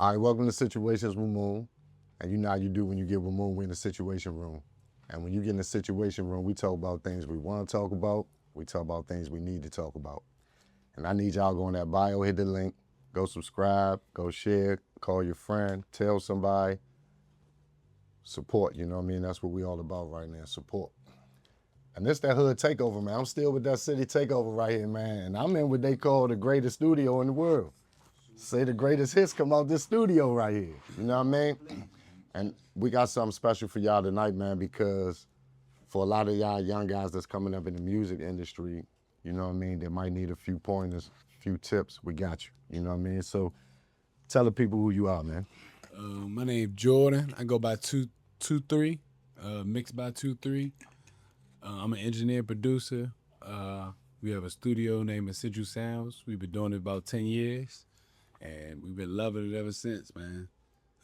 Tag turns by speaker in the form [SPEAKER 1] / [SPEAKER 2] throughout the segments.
[SPEAKER 1] All right, welcome to Situations with Moon. And you know how you do when you get with Moon, we're in the situation room. And when you get in the situation room, we talk about things we want to talk about. We talk about things we need to talk about. And I need y'all go in that bio, hit the link, go subscribe, go share, call your friend, tell somebody. Support, you know what I mean? That's what we all about right now, support. And this that hood takeover, man. I'm still with that city takeover right here, man. And I'm in what they call the greatest studio in the world. Say the greatest hits come out this studio right here. You know what I mean? And we got something special for y'all tonight, man, because for a lot of y'all young guys that's coming up in the music industry, you know what I mean, they might need a few pointers, a few tips. We got you. You know what I mean? So tell the people who you are, man.
[SPEAKER 2] My name's Jordan. I go by 223, MixBy23. I'm an engineer, producer. We have a studio named Essential Soundz. We've been doing it about 10 years, and we've been loving it ever since, man.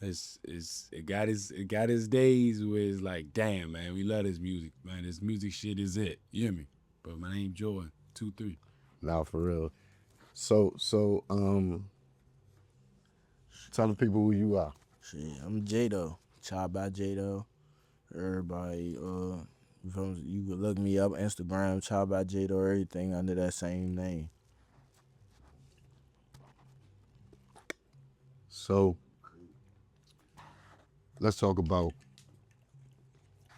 [SPEAKER 2] It got his days where it's like, damn, man, we love this music, man. This music shit is it. You hear me? But my name's Jordan, 23.
[SPEAKER 1] Now for real. So tell the people who you are.
[SPEAKER 3] Shit, I'm Jayydoee, ChoppedbyJayydoee. Everybody, you can look me up, Instagram, ChoppedbyJayydoee, everything under that same name.
[SPEAKER 1] So let's talk about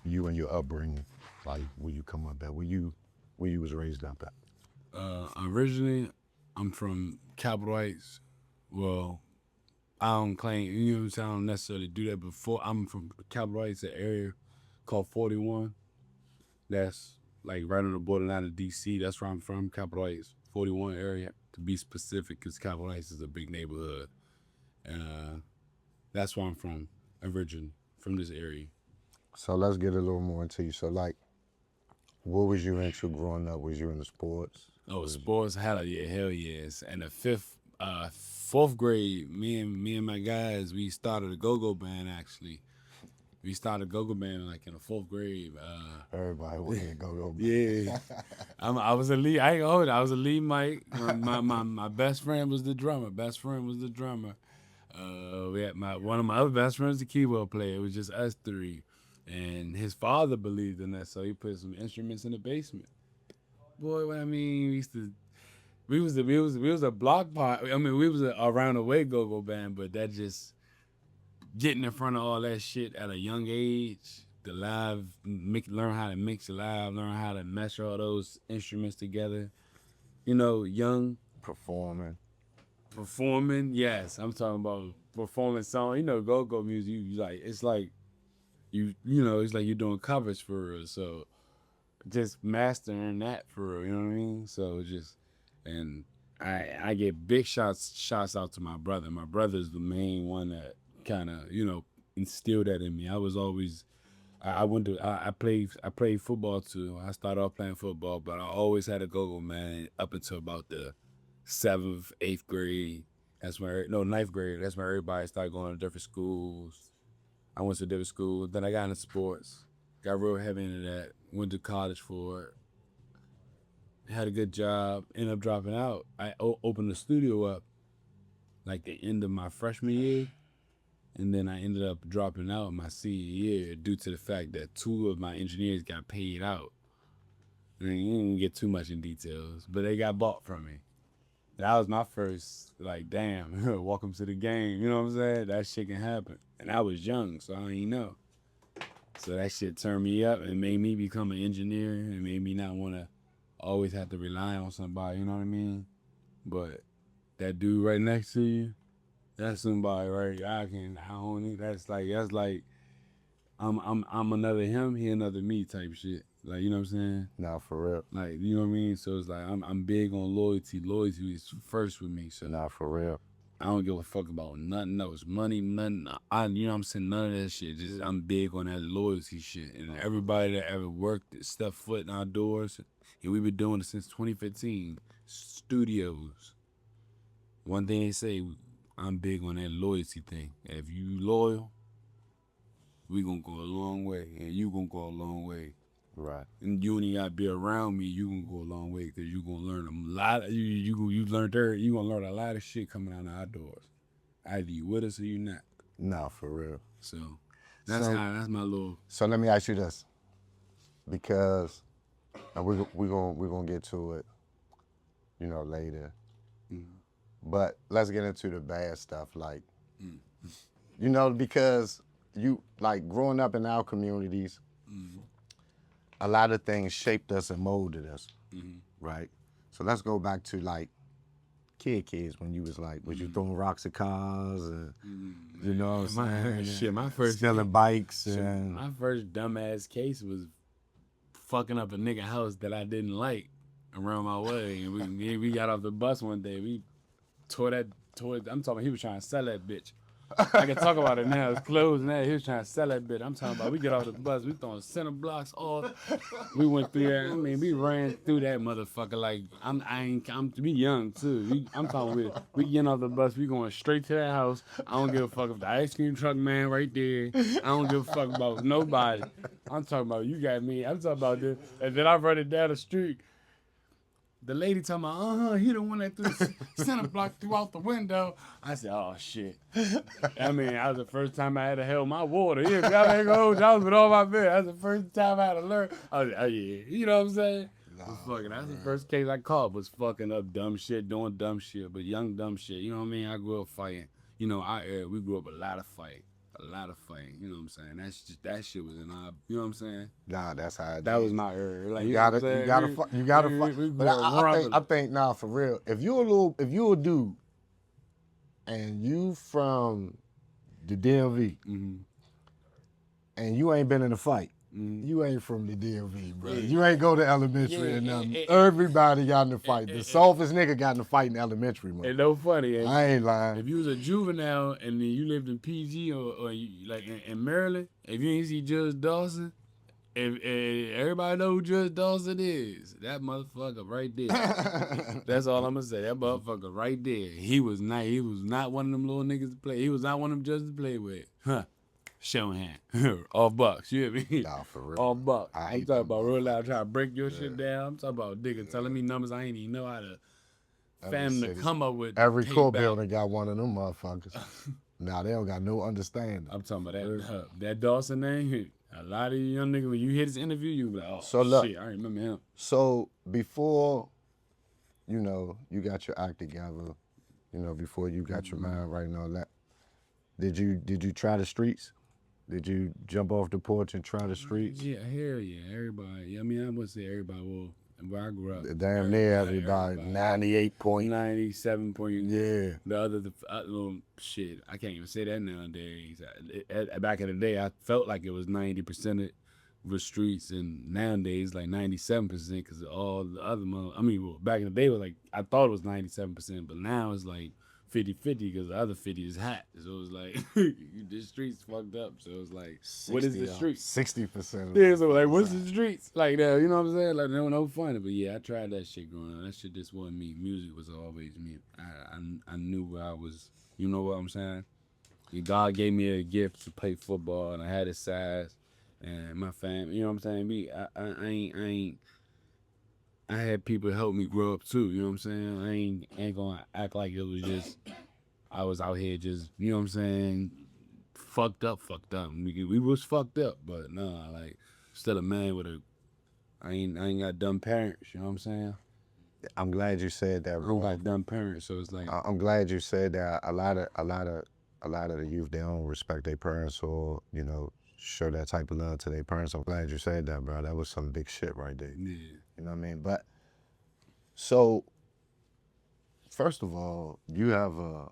[SPEAKER 1] you and your upbringing, like where you come up at, where you was raised up at.
[SPEAKER 2] Originally, I'm from Capitol Heights. Well, I don't claim, you know what I'm saying, I don't necessarily do that before. I'm from Capitol Heights, an area called 41. That's like right on the borderline of DC. That's where I'm from, Capitol Heights, 41 area, to be specific, because Capitol Heights is a big neighborhood. And that's where I'm from, originally, from this area.
[SPEAKER 1] So let's get a little more into you. So like, what was you into growing up? Was you into sports?
[SPEAKER 2] Oh, sports, hell yes. And the fourth grade, me and my guys, we started a go-go band, actually. We started a go-go band like in the fourth grade.
[SPEAKER 1] Everybody went to go.
[SPEAKER 2] Yeah. I was a lead. I ain't hold it. I was a lead mic. My best friend was the drummer. We had one of my other best friends, the keyboard player. It was just us three. And his father believed in that, so he put some instruments in the basement. Boy, I mean, we was a block party. I mean, we was a around the way go-go band, but that just getting in front of all that shit at a young age, the live, learn how to mix it live, learn how to mesh all those instruments together. You know, young.
[SPEAKER 1] Performing,
[SPEAKER 2] yes. I'm talking about performing song. You know, go-go music, you like, it's like, you know, it's like you're doing covers for real. So just mastering that for real, you know what I mean? So just, and I get big shouts out to my brother. My brother's the main one that kind of, you know, instilled that in me. I was always, I played football too. I started off playing football, but I always had a go-go, man, up until about the 7th, 8th grade. Ninth grade. That's when everybody started going to different schools. I went to different schools. Then I got into sports. Got real heavy into that. Went to college for it. Had a good job. Ended up dropping out. I opened the studio up like the end of my freshman year. And then I ended up dropping out my senior year due to the fact that 2 of my engineers got paid out. I mean, you didn't get too much in details, but they got bought from me. That was my first, like, damn, welcome to the game. You know what I'm saying? That shit can happen. And I was young, so I didn't know. So that shit turned me up and made me become an engineer and made me not want to always have to rely on somebody, you know what I mean? But that dude right next to you, that's somebody, right? That's like I'm another him, he another me type shit. Like, you know what I'm saying?
[SPEAKER 1] Nah, for real.
[SPEAKER 2] Like, you know what I mean? So it's like I'm big on loyalty. Loyalty is first with me. So
[SPEAKER 1] Nah, for real.
[SPEAKER 2] I don't give a fuck about nothing else. Money, nothing. You know what I'm saying? None of that shit. Just I'm big on that loyalty shit. And everybody that ever worked, stepped foot in our doors, and we've been doing it since 2015. Studios. One thing they say, I'm big on that loyalty thing. If you loyal, we gonna go a long way, and you gonna go a long way.
[SPEAKER 1] Right.
[SPEAKER 2] And you ain't gotta be around me. You gonna go a long way because you gonna learn a lot. You gonna learn a lot of shit coming out of our doors. either you with us or you not.
[SPEAKER 1] No, for real.
[SPEAKER 2] So that's my little.
[SPEAKER 1] So let me ask you this, because and we're gonna get to it, you know, later. But let's get into the bad stuff, like, you know, because you like growing up in our communities, a lot of things shaped us and molded us, right? So let's go back to like kids when you was you throwing rocks at cars and you know what I'm saying?
[SPEAKER 2] My first
[SPEAKER 1] stealing bikes and
[SPEAKER 2] my first dumbass case was fucking up a nigga house that I didn't like around my way, and we got off the bus one day. We tore. I'm talking. He was trying to sell that bitch. I can talk about it now. It's closed now. He was trying to sell that bitch. I'm talking about we get off the bus. We throwing center blocks off. We went through that. I mean, we ran through that motherfucker like we young too. I'm talking we getting off the bus. We going straight to that house. I don't give a fuck if the ice cream truck man right there. I don't give a fuck about nobody. I'm talking about you got me. I'm talking about this. And then I run it down the street. The lady talking about, he the one that threw the center block through out the window. I said, oh, shit. I mean, that was the first time I had to held my water. Yeah, I ain't gonna hold you. I was with all my bed. That was the first time I had to learn. I was like, oh, yeah. You know what I'm saying? That's the first case I caught was fucking up dumb shit, doing dumb shit, but young dumb shit. You know what I mean? I grew up fighting. You know, we grew up a lot of fighting. You know what I'm saying? That shit was in our, you know what I'm saying?
[SPEAKER 1] Nah, that's how
[SPEAKER 2] that was my era. Like,
[SPEAKER 1] you gotta fight. But I think nah, for real. If you a dude and you from the DMV and you ain't been in a fight, you ain't from the DMV, bro. You ain't go to elementary and nothing. Everybody got in the fight. The softest nigga got in the fight in elementary, man.
[SPEAKER 2] It's no funny.
[SPEAKER 1] I ain't lying.
[SPEAKER 2] If you was a juvenile and then you lived in PG or you, like in Maryland, if you ain't see Judge Dawson, if everybody know who Judge Dawson is, that motherfucker right there. That's all I'm gonna say. That motherfucker right there. He was not one of them little niggas to play. He was not one of them judges to play with. Huh. Show hand. Off bucks, you hear me?
[SPEAKER 1] Nah, for real.
[SPEAKER 2] Off bucks. I'm talking about real loud trying to break your shit down. I'm talking about nigga telling me numbers I ain't even know how to to come up with.
[SPEAKER 1] Every court building got one of them motherfuckers. Now they don't got no understanding.
[SPEAKER 2] I'm talking about that Dawson name. A lot of you young niggas, when you hear this interview, you be like, oh,
[SPEAKER 1] so look,
[SPEAKER 2] shit, I remember him.
[SPEAKER 1] So before, you know, you got your act together, you know, before you got your mind right and all that, did you try the streets? Did you jump off the porch and try the streets?
[SPEAKER 2] Yeah, hell yeah, everybody. I mean, I wouldn't say everybody. Well, where I grew up,
[SPEAKER 1] damn near everybody. 98 point.
[SPEAKER 2] 97 point.
[SPEAKER 1] Yeah.
[SPEAKER 2] The other shit, I can't even say that nowadays. Back in the day, I felt like it was 90% of the streets, and nowadays like 97% because all the other. Back in the day, I thought it was 97%, but now it's like 50-50 because the other 50 is hot. So it was like, the streets fucked up. So it was like, what is the streets?
[SPEAKER 1] 60%.
[SPEAKER 2] Yeah, so like, what's the streets? Like, you know what I'm saying? Like, no funny. But yeah, I tried that shit growing up. That shit just wasn't me. Music was always me. I knew where I was, you know what I'm saying? God gave me a gift to play football, and I had his size, and my family, you know what I'm saying? I had people help me grow up too, you know what I'm saying? I ain't gonna act like it was just, I was out here just, you know what I'm saying, fucked up. We was fucked up, but nah, like, still a man with I ain't got dumb parents, you know what I'm saying?
[SPEAKER 1] I'm glad you said that, bro.
[SPEAKER 2] I don't got dumb parents, so it's like.
[SPEAKER 1] I'm glad you said that. A lot of the youth, they don't respect their parents or, you know, show that type of love to their parents. I'm glad you said that, bro. That was some big shit right there.
[SPEAKER 2] Yeah.
[SPEAKER 1] You know what I mean? But, so, first of all, you have a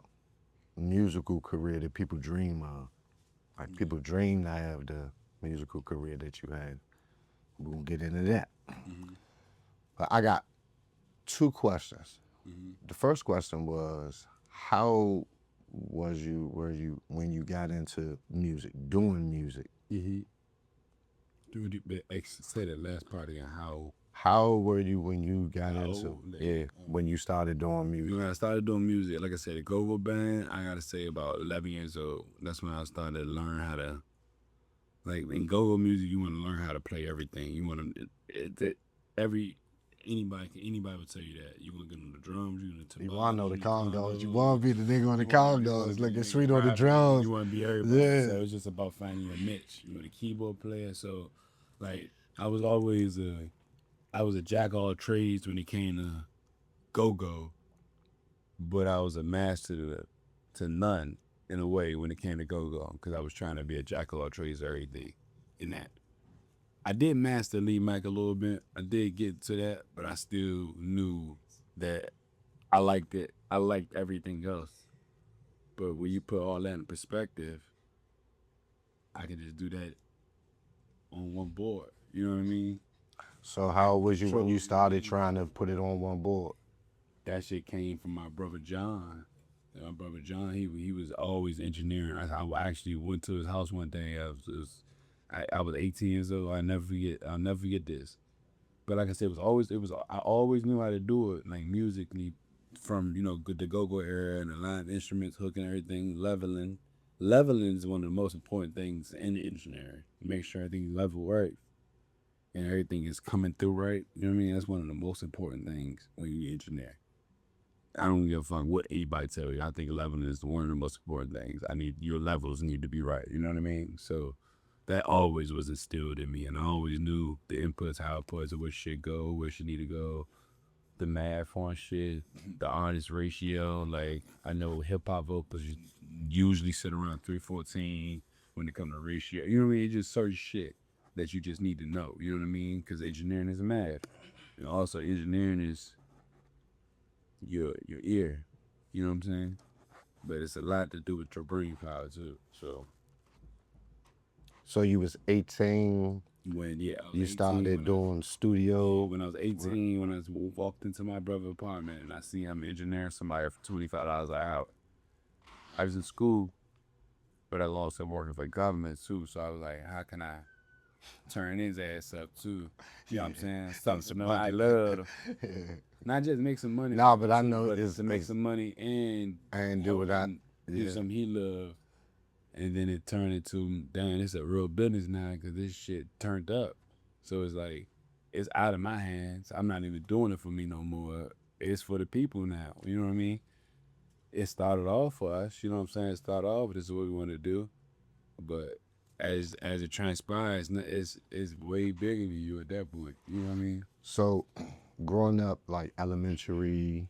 [SPEAKER 1] musical career that people dream of. Like, people dream to have the musical career that you had. We're going to get into that. But I got 2 questions. The first question was, how were you when you got into music, doing music?
[SPEAKER 2] Say that last part again.
[SPEAKER 1] How were you when you got when you started doing music?
[SPEAKER 2] When I started doing music, like I said, the Go-Go band, I gotta say about 11 years old. That's when I started to learn how to, like in Go-Go music, you want to learn how to play everything. You want to, Anybody would tell you that. You gonna get on the drums, you gonna
[SPEAKER 1] You want to know the condos. You
[SPEAKER 2] condos.
[SPEAKER 1] want to be the nigga on the
[SPEAKER 2] You wanna
[SPEAKER 1] condos,
[SPEAKER 2] be
[SPEAKER 1] looking
[SPEAKER 2] the
[SPEAKER 1] sweet on the
[SPEAKER 2] rapping,
[SPEAKER 1] drums.
[SPEAKER 2] You want to be everybody.
[SPEAKER 1] Yeah.
[SPEAKER 2] So it's just about finding your niche. You know, the keyboard player. So, like, I was always a jack of all trades when it came to go-go, but I was a master to none in a way when it came to go-go, because I was trying to be a jack of all trades every day in that. I did master lead mic a little bit. I did get to that, but I still knew that I liked it. I liked everything else. But when you put all that in perspective, I could just do that on one board. You know what I mean?
[SPEAKER 1] So how old was you when you started trying to put it on one board?
[SPEAKER 2] That shit came from my brother John. And my brother John, he was always engineering. I actually went to his house one day. I was 18 years old. I'll never forget this. But like I said, I always knew how to do it, like musically, from, you know, the go-go era and the line instruments, hooking everything, leveling. Leveling is one of the most important things in the engineering. Make sure everything's level right and everything is coming through right. You know what I mean? That's one of the most important things when you engineer. I don't give a fuck what anybody tell you. I think leveling is one of the most important things. Your levels need to be right. You know what I mean? So that always was instilled in me, and I always knew the inputs, outputs, of where shit go, where shit need to go, the math on shit, the artist ratio. Like, I know hip hop vocals usually sit around 314 when it comes to ratio. You know what I mean? It's just certain shit that you just need to know. You know what I mean? Because engineering is math, and also engineering is your ear. You know what I'm saying? But it's a lot to do with your brain power too.
[SPEAKER 1] So you was 18
[SPEAKER 2] when
[SPEAKER 1] you started doing studio.
[SPEAKER 2] When I was 18, when I walked into my brother's apartment and I see him engineering somebody for $25 an hour. I was in school, but I lost him working for government too. So I was like, how can I turn his ass up too? You know what I'm saying? Something I love. Not just make some money.
[SPEAKER 1] No, but I know
[SPEAKER 2] it's to make some money and
[SPEAKER 1] do what I
[SPEAKER 2] do something he love. And then it turned into, damn, it's a real business now because this shit turned up. So it's like, it's out of my hands. I'm not even doing it for me no more. It's for the people now. You know what I mean? It started off for us. You know what I'm saying? It started off, this is what we want to do. But as it transpires, it's way bigger than you at that point. You know what I mean?
[SPEAKER 1] So growing up, like elementary,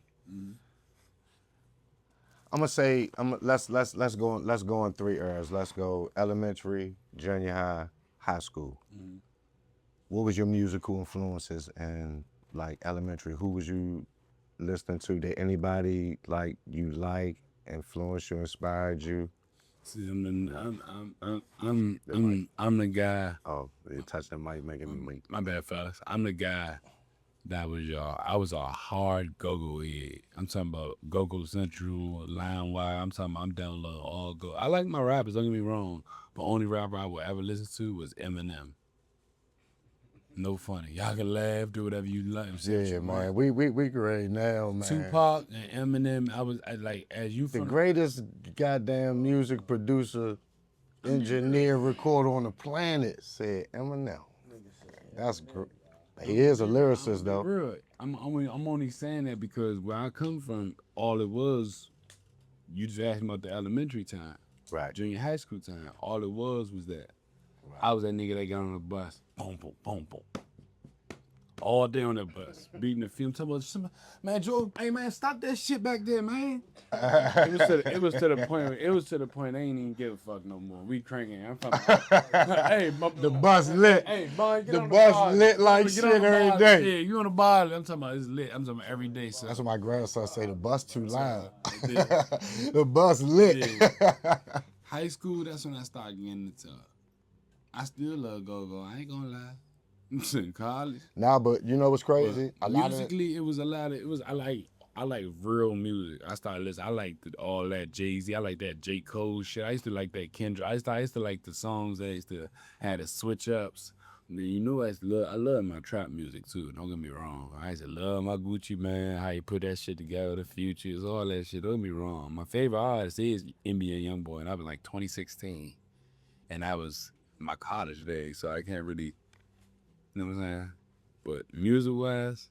[SPEAKER 1] I'm gonna say let's go in 3 eras. Let's go elementary, junior high, high school. What was your musical influences in like elementary? Who was you listening to? Did anybody like you influenced you, inspired you?
[SPEAKER 2] See, I'm the guy.
[SPEAKER 1] Oh, you touched the mic, making me weak.
[SPEAKER 2] My bad, fellas. I'm the guy that was I was a hard go-go head. I'm talking about go-go central, line wire. I'm talking about I'm downloading all go. I like my rappers, don't get me wrong, but only rapper I would ever listen to was Eminem. No funny. Y'all can laugh, do whatever you like.
[SPEAKER 1] Yeah, man. We great now, man.
[SPEAKER 2] Tupac and Eminem. I like, as you
[SPEAKER 1] the greatest goddamn music producer, engineer, recorder on the planet, said Eminem. That's great. He is a lyricist, though.
[SPEAKER 2] Real. I'm only saying that because where I come from, all it was, you just asked me about the elementary time,
[SPEAKER 1] right?
[SPEAKER 2] Junior high school time. All it was that. Right. I was that nigga that got on the bus, boom, boom, boom, boom, all day on that bus, beating the film. Talking about somebody, man, Joe, hey man, stop that shit back there, man. it was to the point I ain't even give a fuck no more. We cranking. I'm talking about, hey,
[SPEAKER 1] the bus lit.
[SPEAKER 2] Hey, boy, get
[SPEAKER 1] the
[SPEAKER 2] on
[SPEAKER 1] bus
[SPEAKER 2] bar.
[SPEAKER 1] lit like shit every day.
[SPEAKER 2] Yeah, you on the bar. I'm talking about it's lit. I'm talking about every day. So.
[SPEAKER 1] That's what my grandson say. The bus too loud. The bus lit.
[SPEAKER 2] Yeah. High school, that's when I started getting into it. I still love go-go. I ain't gonna lie. In college.
[SPEAKER 1] Nah, but you know what's crazy?
[SPEAKER 2] Musically, I like real music. I started listening. I like all that Jay-Z. I like that J. Cole shit. I used to like that Kendrick. I used to like the songs that used to have the switch ups. You know, I love my trap music too. Don't get me wrong. I used to love my Gucci man, how he put that shit together, the Futures, all that shit. Don't get me wrong. My favorite artist is NBA Youngboy, and I was like 2016, and that was my college days, so I can't really, you know what I'm saying? But music-wise,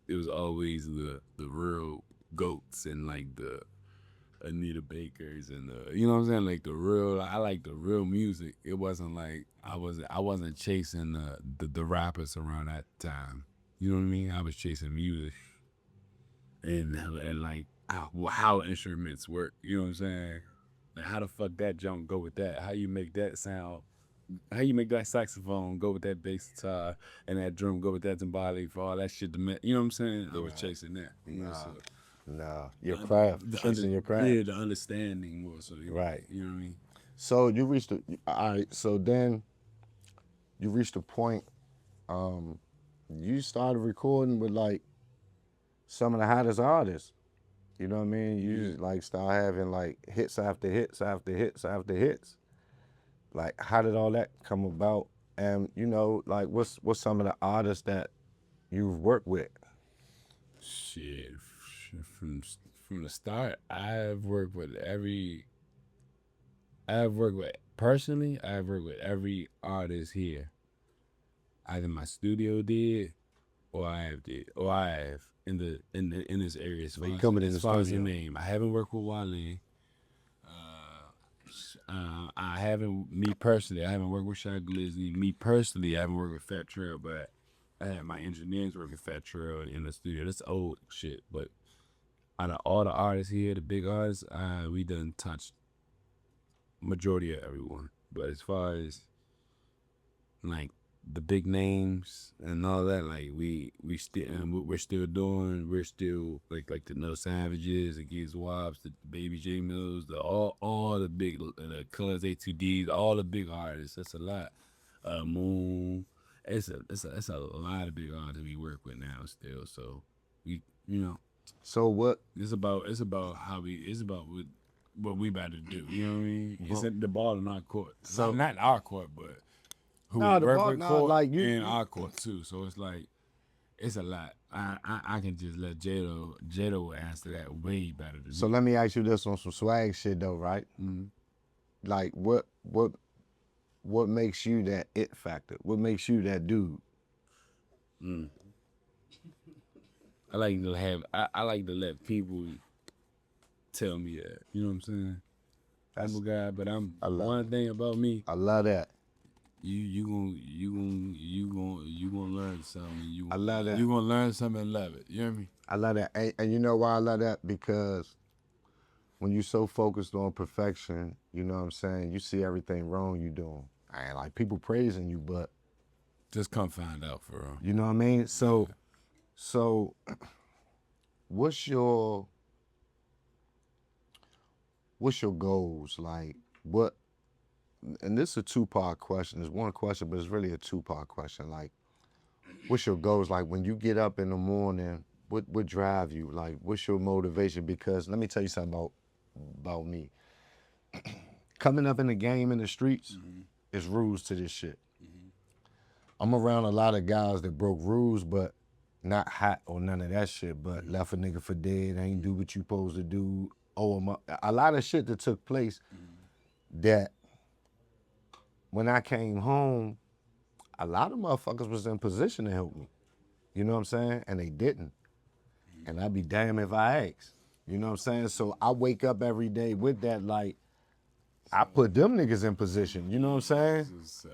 [SPEAKER 2] it was always the real goats and like the Anita Bakers and you know what I'm saying, like the real. I like the real music. It wasn't like I wasn't chasing the rappers around that time. You know what I mean? I was chasing music and like how instruments work. You know what I'm saying? Like how the fuck that jump go with that? How you make that sound? How you make that saxophone go with that bass guitar and that drum go with that timbale for all that shit to you know what I'm saying? I was chasing that. You know, so
[SPEAKER 1] Nah, your craft, chasing your craft.
[SPEAKER 2] yeah, the understanding more so.
[SPEAKER 1] Right.
[SPEAKER 2] You know what I mean?
[SPEAKER 1] So you reached all right. So then you reached a point. You started recording with like some of the hottest artists. You know what I mean? You just like start having like hits after hits after hits after hits. Like, how did all that come about? And you know, like, what's some of the artists that you've worked with?
[SPEAKER 2] Shit, from the start, I've worked with every artist here. Either my studio did, or I have in this area. As
[SPEAKER 1] But you coming in the
[SPEAKER 2] as far as the
[SPEAKER 1] studio.
[SPEAKER 2] name, I haven't worked with Wale. I haven't, me personally, I haven't worked with Shy Glizzy. Me personally, I haven't worked with Fat Trail, but I had my engineers work with Fat Trail in the studio. That's old shit, but out of all the artists here, the big artists, we done touched majority of everyone. But as far as like the big names and all that, like we're still like the No Savages, the Giz Wops, the Baby J Mills, all the big the Cuz A2Ds, all the big artists. That's a lot. Moon. It's a lot of big artists we work with now still. So we
[SPEAKER 1] So what?
[SPEAKER 2] it's about what we about to do. You know what I mean? It's at the ball in our court. So not in our court, but who
[SPEAKER 1] Nah,
[SPEAKER 2] we
[SPEAKER 1] the
[SPEAKER 2] work
[SPEAKER 1] ball-
[SPEAKER 2] with
[SPEAKER 1] nah,
[SPEAKER 2] court
[SPEAKER 1] like, you-
[SPEAKER 2] and our court too. So it's like it's a lot. I can just let Jado will answer that way better than
[SPEAKER 1] So
[SPEAKER 2] me.
[SPEAKER 1] let me ask you this on some swag shit though, right? Like, what makes you that it factor? What makes you that dude?
[SPEAKER 2] I like to let people tell me that. You know what I'm saying? I'm a guy, but one thing about me.
[SPEAKER 1] I love that.
[SPEAKER 2] You gonna learn something.
[SPEAKER 1] I love that.
[SPEAKER 2] You gonna learn something and love it. You know what I mean?
[SPEAKER 1] I love that. And you know why I love that? Because when you're so focused on perfection, you know what I'm saying, you see everything wrong you doing. I ain't like people praising you, but
[SPEAKER 2] Just come find out for real.
[SPEAKER 1] you know what I mean? So what's your goals? Like what, and this is a two-part question. It's one question, but it's really a two-part question. Like, what's your goals? Like when you get up in the morning, what drive you? Like, what's your motivation? Because let me tell you something about me. Coming up in the game in the streets, is rules to this shit. I'm around a lot of guys that broke rules, but not hot or none of that shit, but left a nigga for dead, ain't do what you supposed to do. A lot of shit that took place that when I came home, a lot of motherfuckers was in position to help me. You know what I'm saying? And they didn't. And I'd be damned if I asked. You know what I'm saying? So I wake up every day with that, like, I put them niggas in position. You know what I'm saying?
[SPEAKER 2] Just,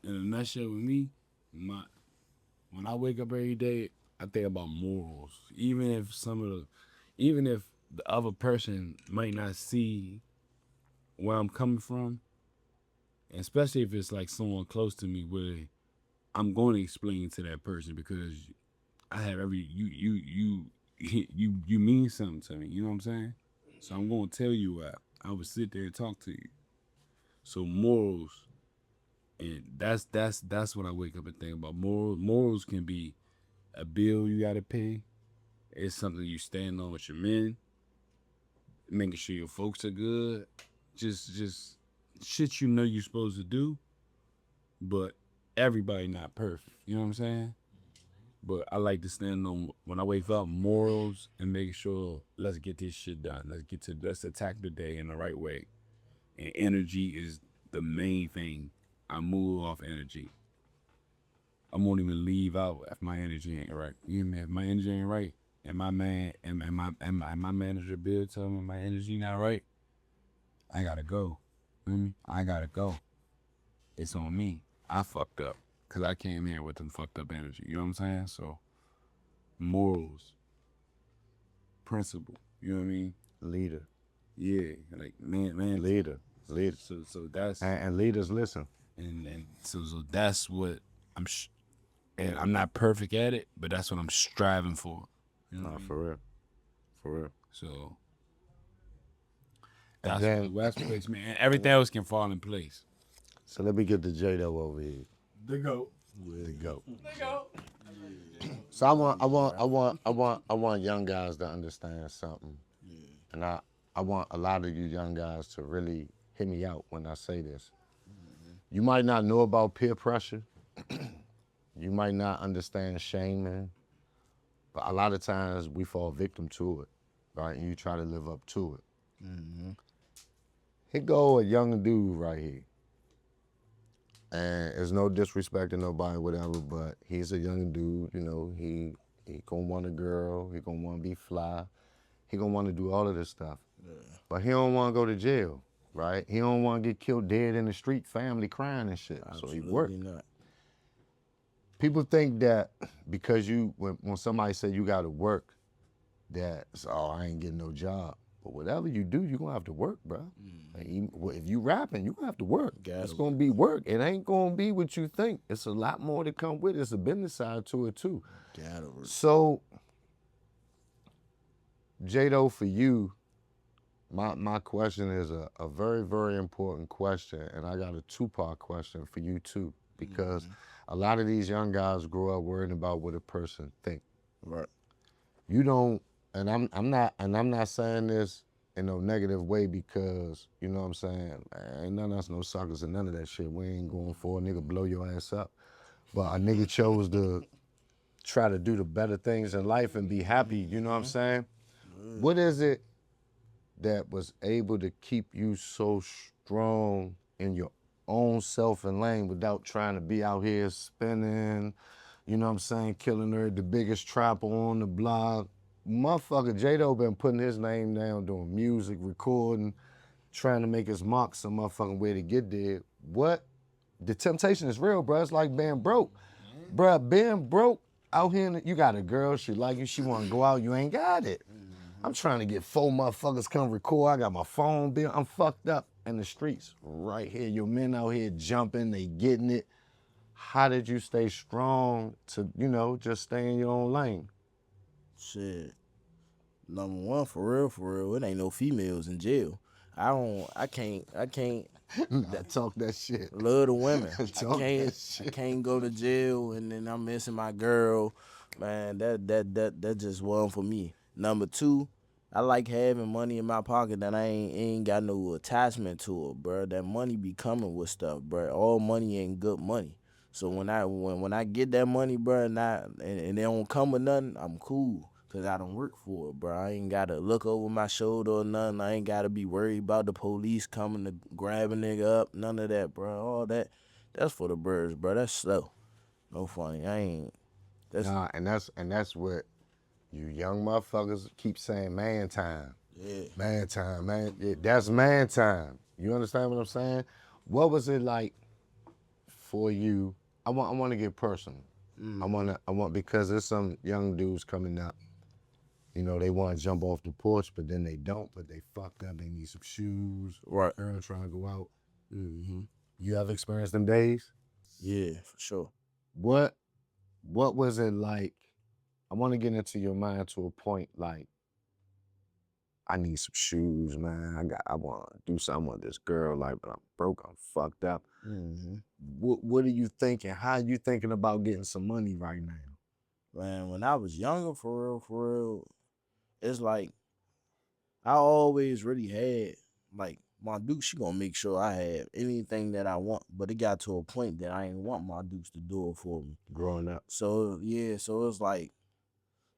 [SPEAKER 2] in a nutshell, with me, when I wake up every day, I think about morals. Even if the other person might not see where I'm coming from, and especially if it's like someone close to me, where I'm going to explain to that person because I have you mean something to me. You know what I'm saying? So I'm going to tell you why. I would sit there and talk to you. So morals, and that's what I wake up and think about. Morals can be a bill you gotta pay. It's something you stand on with your men, making sure your folks are good. Just shit you know you're supposed to do, but everybody not perfect. You know what I'm saying? But I like to stand on, when I wake up, morals and making sure, let's get this shit done. Let's attack the day in the right way. And energy is the main thing. I move off energy. I won't even leave out if my energy ain't right. You know, if my energy ain't right, and my man and my manager Bill tell me my energy not right, I gotta go. You know what I mean? I gotta go. It's on me. I fucked up because I came here with some fucked up energy. You know what I'm saying? So morals, principle. You know what I mean?
[SPEAKER 1] Leader.
[SPEAKER 2] Yeah, like man.
[SPEAKER 1] Leader.
[SPEAKER 2] So that's
[SPEAKER 1] And leaders listen.
[SPEAKER 2] and so that's what I'm. And I'm not perfect at it, but that's what I'm striving for. You know what I mean?
[SPEAKER 1] For real.
[SPEAKER 2] So that's
[SPEAKER 1] then-
[SPEAKER 2] what the West place, man. Everything else can fall in place.
[SPEAKER 1] So let me get the Jayydoee over here.
[SPEAKER 2] The GOAT.
[SPEAKER 1] The GOAT. So I want young guys to understand something. And I want a lot of you young guys to really hear me out when I say this. You might not know about peer pressure. You might not understand shaming. But a lot of times we fall victim to it, right? And you try to live up to it. Here go a young dude right here. And there's no disrespect to nobody, whatever, but he's a young dude, you know, he gonna want a girl, he gonna wanna be fly, he gonna wanna do all of this stuff. Yeah. But he don't wanna go to jail, right? He don't wanna get killed dead in the street, family crying and shit.
[SPEAKER 3] Absolutely
[SPEAKER 1] so he worked.
[SPEAKER 3] Not.
[SPEAKER 1] People think that because when somebody say you gotta work, that, oh, I ain't getting no job. But whatever you do, you're gonna have to work, bro. Like, if you rapping, you're gonna have to work. It's gonna be work. It ain't gonna be what you think. It's a lot more to come with it. It's a business side to it too. So, Jayydoee, for you, my question is a very, very important question, and I got a two-part question for you too, because a lot of these young guys grow up worrying about what a person think.
[SPEAKER 3] Right.
[SPEAKER 1] You don't. And I'm not saying this in no negative way, because, you know what I'm saying, ain't none of us no suckers and none of that shit. We ain't going for a nigga blow your ass up. But a nigga chose to try to do the better things in life and be happy, you know what I'm saying? What is it that was able to keep you so strong in your own self and lane without trying to be out here spinning, you know what I'm saying, killing her, the biggest trapper on the block? Motherfucker Jayydoee been putting his name down, doing music, recording, trying to make his mark some motherfucking way to get there. What? The temptation is real, bro. It's like being broke. Bro, being broke out here, you got a girl, she like you, she wanna go out, you ain't got it. I'm trying to get 4 motherfuckers come record, I got my phone bill, I'm fucked up in the streets right here. Your men out here jumping, they getting it. How did you stay strong to, you know, just stay in your own lane?
[SPEAKER 3] Shit. Number one, for real, it ain't no females in jail. I can't
[SPEAKER 1] Talk that shit.
[SPEAKER 3] love the women.
[SPEAKER 1] I
[SPEAKER 3] I can't go to jail and then I'm missing my girl. Man, that just wasn't for me. Number two, I like having money in my pocket that I ain't got no attachment to it, bro. That money be coming with stuff, bro. All money ain't good money. So when I get that money, bro, and they don't come with nothing, I'm cool. Cause I don't work for it, bro. I ain't gotta look over my shoulder or nothing. I ain't gotta be worried about the police coming to grab a nigga up. None of that, bro. All that's for the birds, bro. That's slow. No funny. I ain't.
[SPEAKER 1] Nah, and that's what you young motherfuckers keep saying, man time.
[SPEAKER 3] Yeah.
[SPEAKER 1] Man time, man. Yeah, that's man time. You understand what I'm saying? What was it like for you? I want to get personal. I want because there's some young dudes coming up. You know, they want to jump off the porch, but then they don't, but they fucked up. They need some shoes.
[SPEAKER 3] Right.
[SPEAKER 1] Girl trying to go out. You have experienced them days?
[SPEAKER 3] Yeah, for sure.
[SPEAKER 1] What was it like? I want to get into your mind to a point like, I need some shoes, man. I want to do something with this girl, like, but I'm broke, I'm fucked up. What are you thinking? How are you thinking about getting some money right now?
[SPEAKER 3] Man, when I was younger, for real, it's like I always really had, like, my Duke, she gonna make sure I have anything that I want, but it got to a point that I ain't want my Dukes to do it for me.
[SPEAKER 1] Growing up.
[SPEAKER 3] So, yeah, so it's like,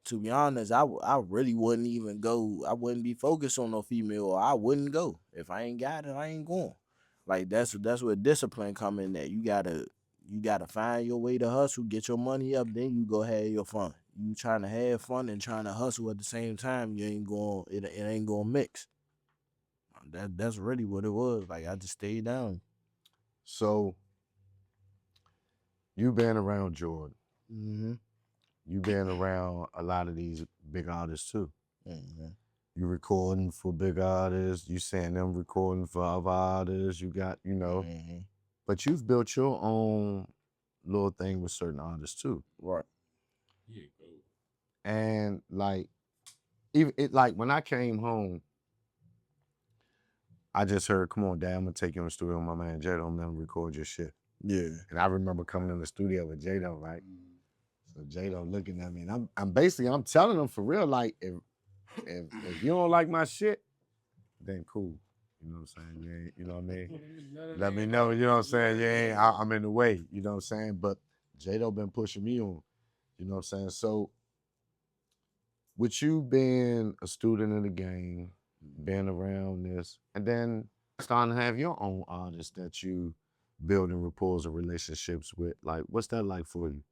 [SPEAKER 3] to be honest, I really wouldn't even go. I wouldn't be focused on no female, or I wouldn't go. If I ain't got it, I ain't going. Like, that's where discipline come in, that you gotta You gotta find your way to hustle, get your money up, then you go have your fun. You trying to have fun and trying to hustle at the same time, you ain't going, it ain't gonna mix. That's really what it was. Like, I just stayed down.
[SPEAKER 1] So you been around Jordan.
[SPEAKER 3] Mm-hmm.
[SPEAKER 1] You been around a lot of these big artists too.
[SPEAKER 3] Mm-hmm.
[SPEAKER 1] You recording for big artists. You seeing them recording for other artists. You got, you know,
[SPEAKER 3] Mm-hmm.
[SPEAKER 1] but you've built your own little thing with certain artists too.
[SPEAKER 3] Right.
[SPEAKER 2] Yeah, go.
[SPEAKER 1] And like, even it, like when I came home, I just heard, "Come on, Dad, I'm gonna take you in the studio with my man Jayydoee. I'm gonna record your shit."
[SPEAKER 3] Yeah.
[SPEAKER 1] And I remember coming in the studio with Jayydoee, right? So Jayydoee looking at me, and I'm basically telling him for real, like if you don't like my shit, then cool. You know what I'm saying? You ain't, you know what I mean? Let me know. You know what I'm saying? You ain't, I'm in the way. You know what I'm saying? But Jayydoee been pushing me on. You know what I'm saying? So with you being a student in the game, being around this, and then starting to have your own artists that you building rapport and relationships with, like, what's that like for you?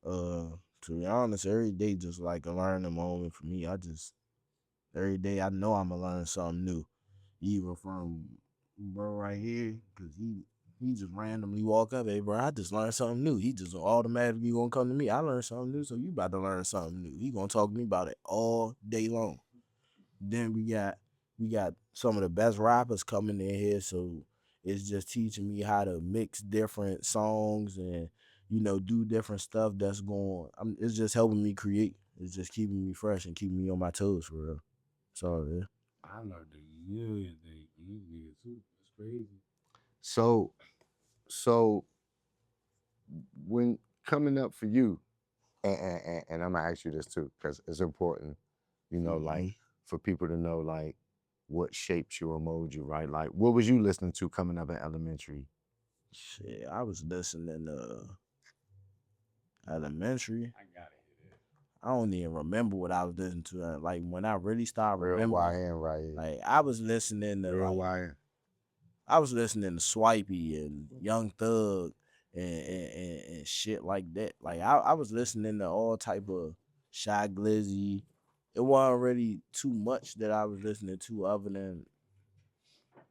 [SPEAKER 3] To be honest, every day just like a learning moment for me. Every day I know I'm gonna learn something new. Even from bro right here, cause he just randomly walk up, hey bro, I just learned something new. He just automatically gonna come to me. I learned something new, so you about to learn something new. He gonna talk to me about it all day long. Then we got some of the best rappers coming in here, so it's just teaching me how to mix different songs and do different stuff that's going. It's just helping me create. It's just keeping me fresh and keeping me on my toes for real. So yeah.
[SPEAKER 2] I learned a million things from these niggas too. That's crazy.
[SPEAKER 1] So when coming up for you, and I'm gonna ask you this too, because it's important, like for people to know like what shapes you or mold you, right? Like what was you listening to coming up in elementary?
[SPEAKER 3] Shit, I was listening elementary.
[SPEAKER 2] I gotta hear that.
[SPEAKER 3] I don't even remember what I was listening to. Like when I really started
[SPEAKER 1] Real
[SPEAKER 3] remembering,
[SPEAKER 1] YN right here.
[SPEAKER 3] like I was listening to
[SPEAKER 1] Real
[SPEAKER 3] like,
[SPEAKER 1] YN.
[SPEAKER 3] I was listening to Swipey and Young Thug and shit like that. Like I was listening to all type of Shy Glizzy. It wasn't really too much that I was listening to other than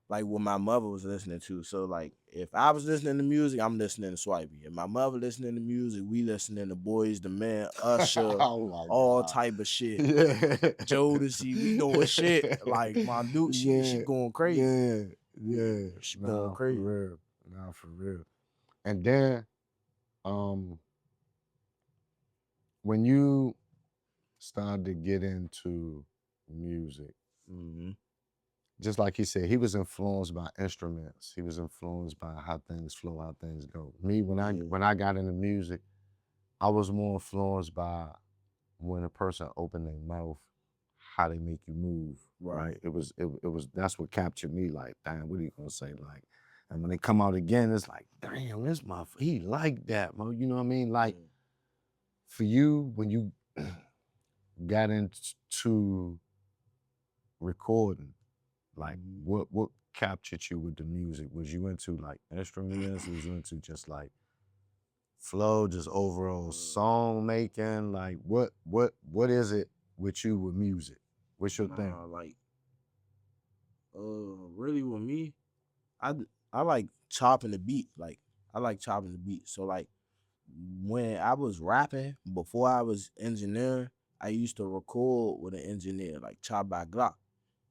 [SPEAKER 3] like what my mother was listening to. So like if I was listening to music, I'm listening to Swipey. If my mother listening to music, we listening to Boys the Man, Usher,
[SPEAKER 1] Oh my
[SPEAKER 3] all
[SPEAKER 1] God.
[SPEAKER 3] type of shit.
[SPEAKER 1] Yeah.
[SPEAKER 3] Jodeci, we doing shit. Like my dude, she going crazy.
[SPEAKER 1] Yeah.
[SPEAKER 3] She going
[SPEAKER 1] For
[SPEAKER 3] crazy.
[SPEAKER 1] real. Nah, for real. And then when you started to get into music, just like he said, he was influenced by instruments. He was influenced by how things flow, how things go. Me, when I got into music, I was more influenced by when a person opened their mouth, how they make you move. Right. It was that's what captured me. Like, damn, what are you gonna say? Like, and when they come out again, it's like, damn, this he like that, man. You know what I mean? Like, for you, when you got into recording, like what captured you with the music? Was you into like instruments? Was you into just like flow, just overall song making? Like what is it with you with music? What's your thing?
[SPEAKER 3] Like, really with me, I like chopping the beat. Like I like chopping the beat. So like when I was rapping before I was engineering, I used to record with an engineer like Chop by Glock.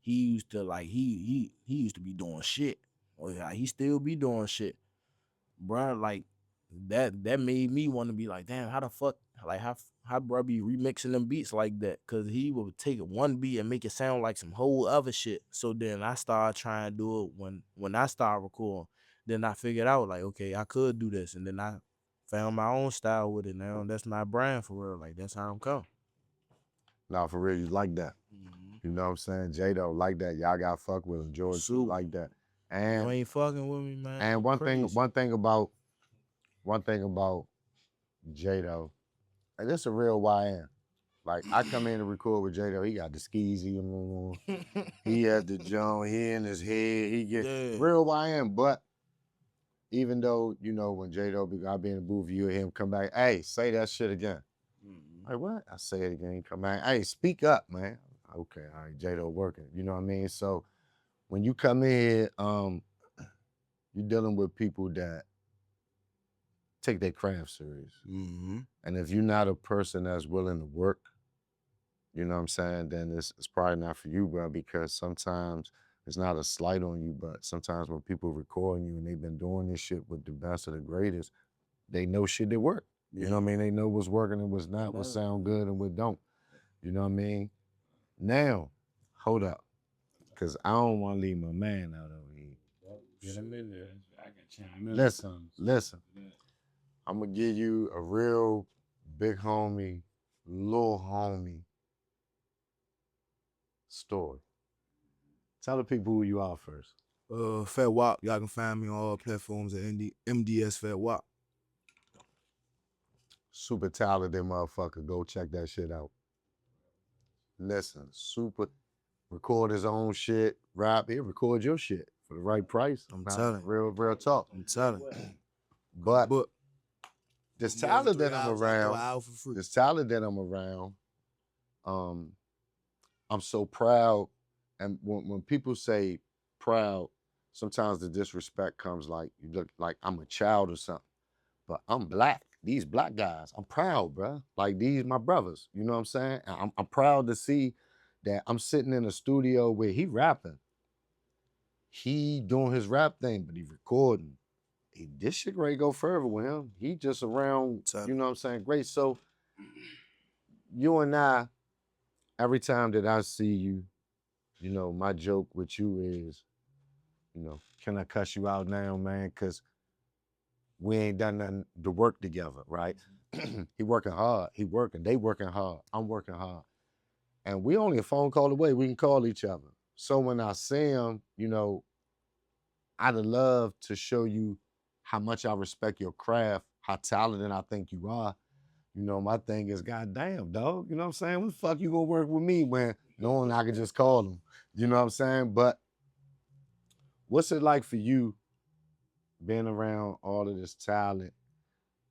[SPEAKER 3] He used to like he used to be doing shit. Or like, he still be doing shit. Bruh, like that made me want to be like, damn, how the fuck, like how bruh be remixing them beats like that? Cause he would take one beat and make it sound like some whole other shit. So then I started trying to do it when I started recording. Then I figured out like, okay, I could do this, and then I found my own style with it. Now that's my brand for real. Like that's how I'm come.
[SPEAKER 1] Nah, for real, you like that. You know what I'm saying? Jayydoee like that. Y'all got fuck with him. George like that. And
[SPEAKER 3] you ain't fucking with me, man.
[SPEAKER 1] And one thing about Jayydoee, and this a real YN. Like I come in to record with Jayydoee, he got the skeezy on. He had the joint, he in his head, he get real YN, but even though, you know, when Jayydoee, I be in the booth, you hear him come back, hey, say that shit again. Like, what? I say it again, come back, hey, speak up, man. Okay, all right, Jayydoee working, you know what I mean? So when you come in here, you're dealing with people that take their craft serious. And if you're not a person that's willing to work, you know what I'm saying, then it's probably not for you, bro, because sometimes it's not a slight on you, but sometimes when people recording you and they've been doing this shit with the best of the greatest, they know shit that work. You know what I mean? They know what's working and what's not, what sound good and what don't. You know what I mean? Now, hold up, because I don't want to leave my man out over here.
[SPEAKER 2] Get him in there. I can chime in.
[SPEAKER 1] Listen. I'm going to give you a real big homie, little homie story. Tell the people who you are first.
[SPEAKER 4] Fat Wop. Y'all can find me on all platforms at MDS Fat Wop.
[SPEAKER 1] Super talented motherfucker. Go check that shit out. Listen, super, record his own shit, rap, he'll record your shit for the right price.
[SPEAKER 4] I'm telling you.
[SPEAKER 1] Real talk.
[SPEAKER 4] I'm telling you.
[SPEAKER 1] But this
[SPEAKER 4] more
[SPEAKER 1] talent
[SPEAKER 4] than
[SPEAKER 1] that I'm
[SPEAKER 4] 3 hours, I throw
[SPEAKER 1] around,
[SPEAKER 4] out for free.
[SPEAKER 1] this talent that I'm around, I'm so proud. And when people say proud, sometimes the disrespect comes like, you look like I'm a child or something. But I'm black. These black guys, I'm proud, bro. Like, these my brothers, you know what I'm saying? And I'm proud to see that I'm sitting in a studio where he rapping. He doing his rap thing, but he recording. This shit ready to go further with him. He just around, you know what I'm saying? Great. So you and I, every time that I see you, you know, my joke with you is, you know, can I cuss you out now, man? Because we ain't done nothing to work together, right? He working hard. He working. They working hard. I'm working hard. And we only a phone call away. We can call each other. So when I see him, you know, I'd love to show you how much I respect your craft, how talented I think you are. You know, my thing is, goddamn, dog. You know what I'm saying? What the fuck you gonna work with me when knowing I can just call him? You know what I'm saying? But what's it like for you being around all of this talent,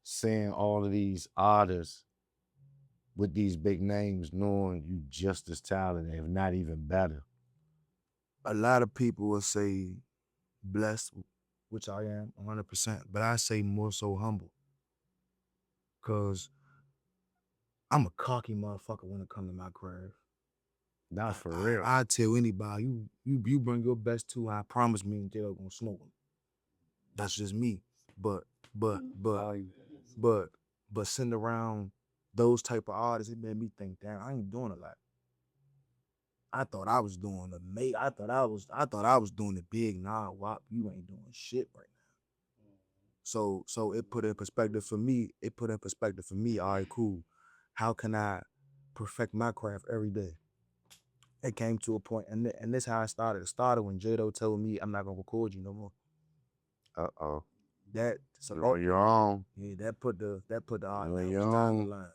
[SPEAKER 1] seeing all of these artists with these big names, knowing you just as talented, if not even better?
[SPEAKER 4] A lot of people will say blessed, which I am 100%, but I say more so humble. Cause I'm a cocky motherfucker when it comes to my craft.
[SPEAKER 1] That's for real.
[SPEAKER 4] I tell anybody, you bring your best too, I promise me and Jayydoee gonna smoke them. That's just me. But sitting around those type of artists, it made me think, damn, I ain't doing a lot. I thought I was doing amazing. I thought I was doing the big. Nah, Wop, you ain't doing shit right now. So it put in perspective for me. All right, cool. How can I perfect my craft every day? It came to a point, and this how it started. It started when Jayydoee told me, I'm not gonna record you no more.
[SPEAKER 1] Uh-oh.
[SPEAKER 4] That
[SPEAKER 1] You're on your own.
[SPEAKER 4] Yeah, that put the art.
[SPEAKER 1] You're on
[SPEAKER 4] Now
[SPEAKER 1] your
[SPEAKER 4] it's time to
[SPEAKER 1] own.
[SPEAKER 4] learn.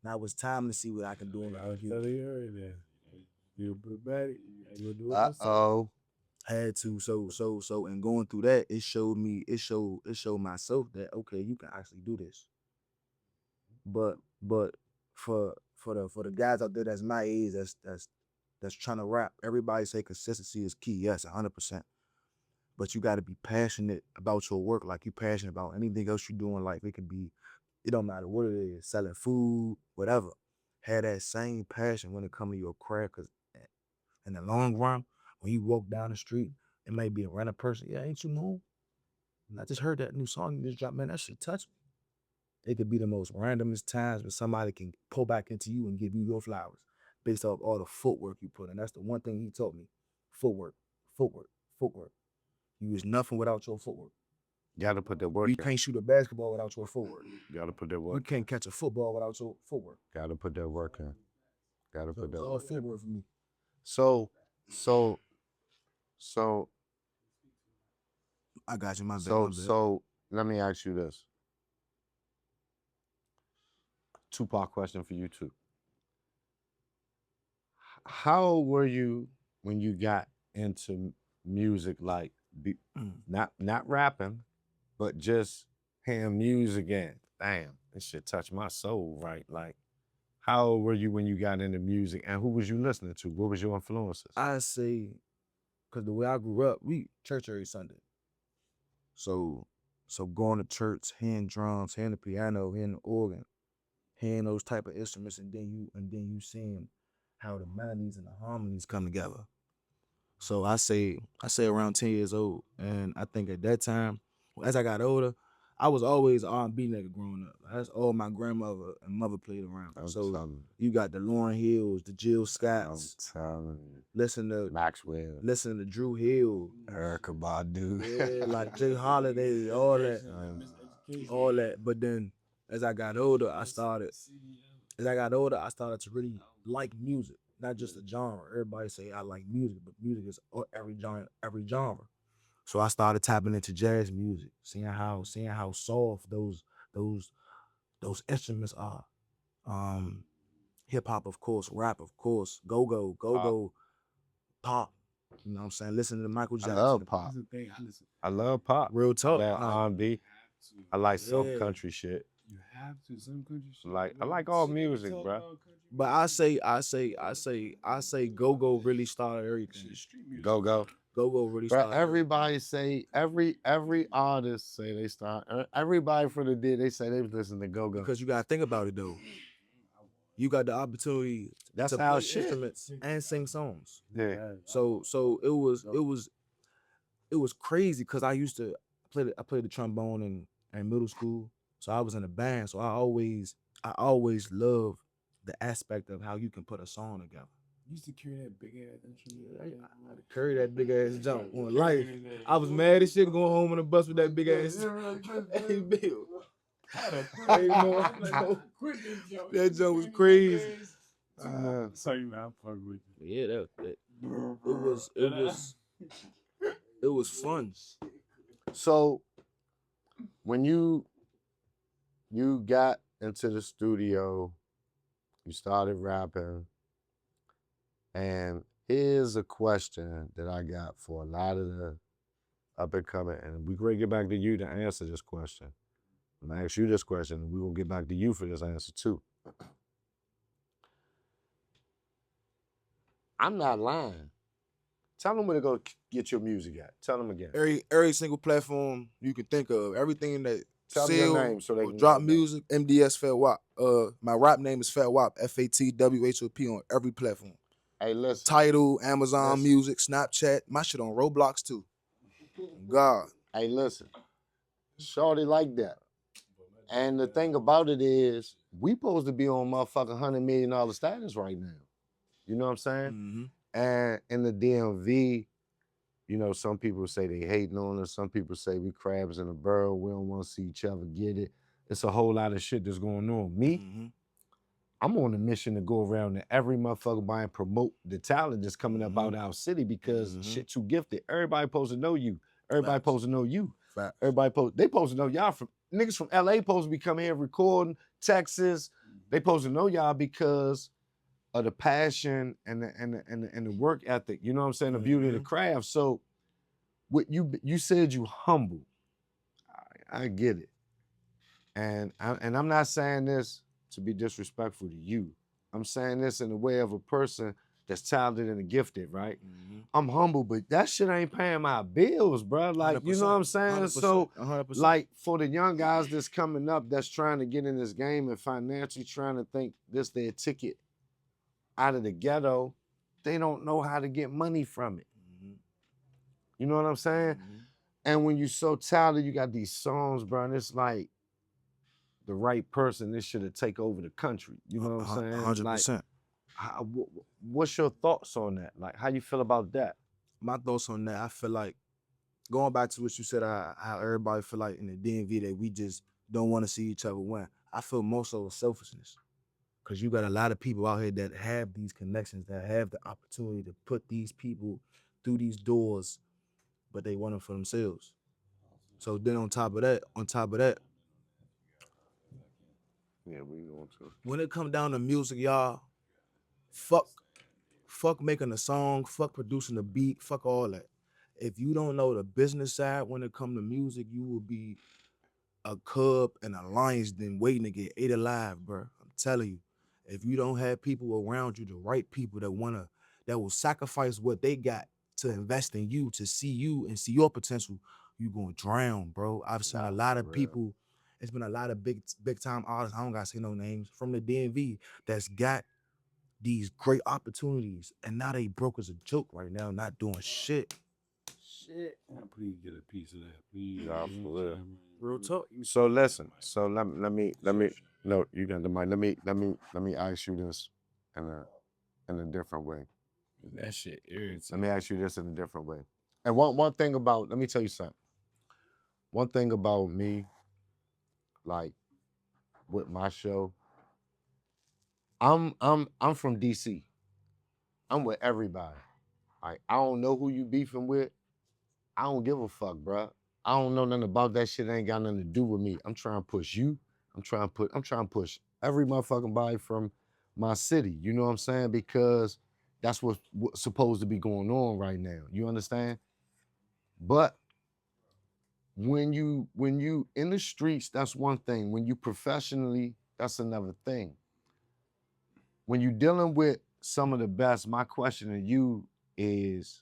[SPEAKER 4] Now it's time to see what I can do in the future.
[SPEAKER 2] You heard that. You put back. You do it.
[SPEAKER 1] Uh-oh.
[SPEAKER 4] Had to. So in going through that, it showed myself that okay, you can actually do this. But for the guys out there that's my age, that's trying to rap, everybody say consistency is key. Yes, 100%. But you got to be passionate about your work, like you passionate about anything else you do in life. It could be, it don't matter what it is, selling food, whatever. Have that same passion when it comes to your craft, because in the long run, when you walk down the street, it may be a random person. Yeah, ain't you Moon? And I just heard that new song you just dropped, man. That shit touched me. It could be the most randomest times when somebody can pull back into you and give you your flowers based off all the footwork you put in. That's the one thing he taught me. Footwork. You is nothing without your footwork.
[SPEAKER 1] You gotta put that work
[SPEAKER 4] You
[SPEAKER 1] in.
[SPEAKER 4] can't shoot a basketball without your footwork.
[SPEAKER 1] You gotta put that work.
[SPEAKER 4] You can't catch a football without your footwork.
[SPEAKER 1] Gotta put that work in. Gotta put that
[SPEAKER 4] All
[SPEAKER 1] work in.
[SPEAKER 4] footwork for me.
[SPEAKER 1] So
[SPEAKER 4] I got you, my bad.
[SPEAKER 1] so let me ask you this. Two-part question for you too. How old were you when you got into music, like not rapping, but just hearing music and damn, this shit touched my soul, right? Like, how old were you when you got into music, and who was you listening to? What was your influences?
[SPEAKER 4] I say, cause the way I grew up, we church every Sunday. So going to church, hearing drums, hearing the piano, hearing the organ, hearing those type of instruments, and then you seeing how the melodies and the harmonies come together. So I say around 10 years old, and I think at that time, as I got older, I was always an R&B nigga growing up. That's all my grandmother and mother played around. So you got the Lauryn Hills, the Jill Scotts, listen to
[SPEAKER 1] Maxwell,
[SPEAKER 4] listen to Drew Hill,
[SPEAKER 1] Erykah Badu,
[SPEAKER 4] yeah, like Jay Holiday, all that. But then as I got older, I started to really like music, not just a genre. Everybody say I like music, but music is every genre. So I started tapping into jazz music, seeing how soft those instruments are. Hip hop, of course, rap, of course, go-go, pop. You know what I'm saying? Listen to Michael Jackson.
[SPEAKER 1] I love pop. I love pop.
[SPEAKER 4] Real talk.
[SPEAKER 1] I like R&B. I like some
[SPEAKER 4] Yeah.
[SPEAKER 1] country shit.
[SPEAKER 2] You have to some country shit.
[SPEAKER 1] I like all music, bro.
[SPEAKER 4] But I say go-go really started everything.
[SPEAKER 1] Go.
[SPEAKER 4] Go-go really
[SPEAKER 1] Bro,
[SPEAKER 4] started.
[SPEAKER 1] everybody say, every artist say they start, everybody for the day, they say they listen to go.
[SPEAKER 4] Because you gotta think about it though. You got the opportunity
[SPEAKER 1] That's
[SPEAKER 4] to
[SPEAKER 1] how
[SPEAKER 4] play
[SPEAKER 1] shit.
[SPEAKER 4] instruments and sing songs.
[SPEAKER 1] Yeah.
[SPEAKER 4] So it was crazy because I used to play the trombone in middle school. So I was in a band. So I always loved the aspect of how you can put a song together.
[SPEAKER 2] You used to carry that big ass instrument.
[SPEAKER 4] I carry that big ass jump on life. I was mad as shit going home on the bus with that big ass. Hey, Bill. Hey, no, that jump was crazy.
[SPEAKER 2] Sorry, man, I'm fucking with you.
[SPEAKER 4] Yeah, it was fun.
[SPEAKER 1] So when you got into the studio, you started rapping, and here's a question that I got for a lot of the up and coming, and we're going to get back to you to answer this question. I'm going to ask you this question, and we're going to get back to you for this answer too. I'm not lying. Tell them where to go get your music at. Tell them again.
[SPEAKER 4] Every single platform you can think of, everything that
[SPEAKER 1] Tell them your name so they can
[SPEAKER 4] drop music, MDS Fat Wap. My rap name is Fat Wap, FATWHOP on every platform.
[SPEAKER 1] Hey, listen.
[SPEAKER 4] Tidal, Amazon Music, Snapchat. My shit on Roblox too. God.
[SPEAKER 1] Hey, listen. Shorty like that. And the thing about it is, we supposed to be on motherfucking $100 million status right now. You know what I'm saying?
[SPEAKER 4] Mm-hmm.
[SPEAKER 1] And in the DMV, you know, some people say they hating on us. Some people say we crabs in a barrel. We don't want to see each other get it. It's a whole lot of shit that's going on. Me, I'm on a mission to go around to every motherfucker by and promote the talent that's coming up out our city because shit too gifted. Everybody supposed to know you. Everybody supposed to know you.
[SPEAKER 4] Facts.
[SPEAKER 1] Everybody supposed to know y'all. From niggas from LA supposed to be coming here recording. Texas, they supposed to know y'all because of the passion and the work ethic. You know what I'm saying? The beauty of the craft. So what you said you humble. I get it. And I'm not saying this to be disrespectful to you. I'm saying this in the way of a person that's talented and gifted, right? I'm humble, but that shit ain't paying my bills, bro. Like, you know what I'm saying?
[SPEAKER 4] 100%,
[SPEAKER 1] So,
[SPEAKER 4] 100%.
[SPEAKER 1] like, for the young guys that's coming up, that's trying to get in this game and financially trying to think this their ticket out of the ghetto, they don't know how to get money from it. You know what I'm saying? And when you're so talented, you got these songs, bro, and it's like the right person, this should have take over the country. You know what I'm saying?
[SPEAKER 4] 100%.
[SPEAKER 1] Like, what's your thoughts on that? Like, how you feel about that?
[SPEAKER 4] My thoughts on that, I feel like, going back to what you said, how everybody feel like in the DMV that we just don't want to see each other win. I feel most of selfishness. Because you got a lot of people out here that have these connections, that have the opportunity to put these people through these doors, but they want them for themselves. So then on top of that,
[SPEAKER 1] yeah, we going to.
[SPEAKER 4] When it come down to music, y'all, fuck making a song, fuck producing a beat, fuck all that. If you don't know the business side when it come to music, you will be a cub and a lion's den waiting to get ate alive, bro. I'm telling you, if you don't have people around you, the right people that will sacrifice what they got to invest in you, to see you and see your potential, you gonna drown, bro. I've seen a lot of people. It's been a lot of big time artists. I don't gotta say no names from the DMV that's got these great opportunities, and now they broke as a joke right now, not doing shit.
[SPEAKER 2] Shit. Please get a piece of that, please.
[SPEAKER 1] Nah, for real.
[SPEAKER 4] Real talk.
[SPEAKER 1] So listen. So let me. No, you got the mic. Let me ask you this in a different way.
[SPEAKER 2] That shit irritates.
[SPEAKER 1] Let me ask you this in a different way. And one thing about, let me tell you something. One thing about me, like with my show, I'm from DC. I'm with everybody. Like, I don't know who you beefing with. I don't give a fuck, bro. I don't know nothing about that shit. It ain't got nothing to do with me. I'm trying to push you. I'm trying to push every motherfucking body from my city. You know what I'm saying? Because that's what's supposed to be going on right now. You understand? But when you in the streets, that's one thing. When you professionally, that's another thing. When you dealing with some of the best, my question to you is,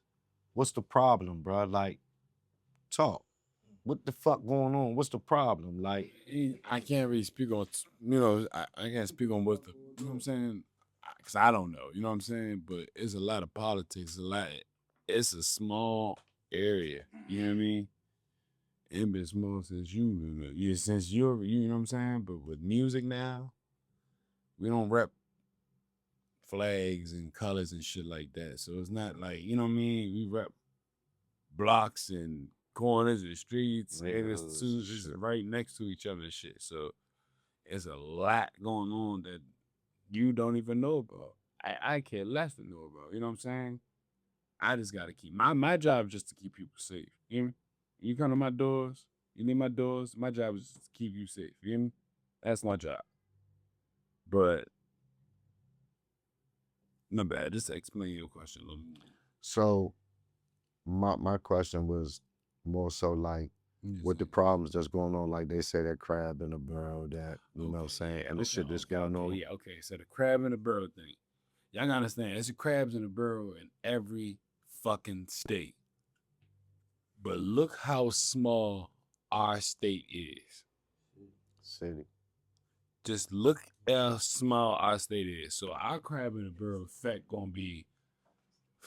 [SPEAKER 1] what's the problem, bro? Like, talk. What the fuck going on? What's the problem? Like,
[SPEAKER 2] I can't really speak on, I can't speak on what the, you know what I'm saying? Because I don't know, you know what I'm saying? But it's a lot of politics, it's a small area, you know what I mean? It's been small since you know what I'm saying? But with music now, we don't rep flags and colors and shit like that. So it's not like, you know what I mean? We rep blocks and corners and streets, and it's just right next to each other and shit. So it's a lot going on that you don't even know about. I care less to know about. You know what I'm saying? I just gotta keep my job is just to keep people safe. You hear me? You come to my doors, you need my doors. My job is just to keep you safe. You hear me? That's my job. But not bad. Just to explain your question a little bit.
[SPEAKER 1] so my question was more so like, with the problems that's going on, like they say that crab in the barrel, that, you know what I'm saying? And this shit that's going on.
[SPEAKER 2] Yeah, okay. So the crab in the barrel thing. Y'all gotta understand, there's crabs in the barrel in every fucking state. But look how small our state is.
[SPEAKER 1] City.
[SPEAKER 2] Just look how small our state is. So our crab in the barrel effect gonna be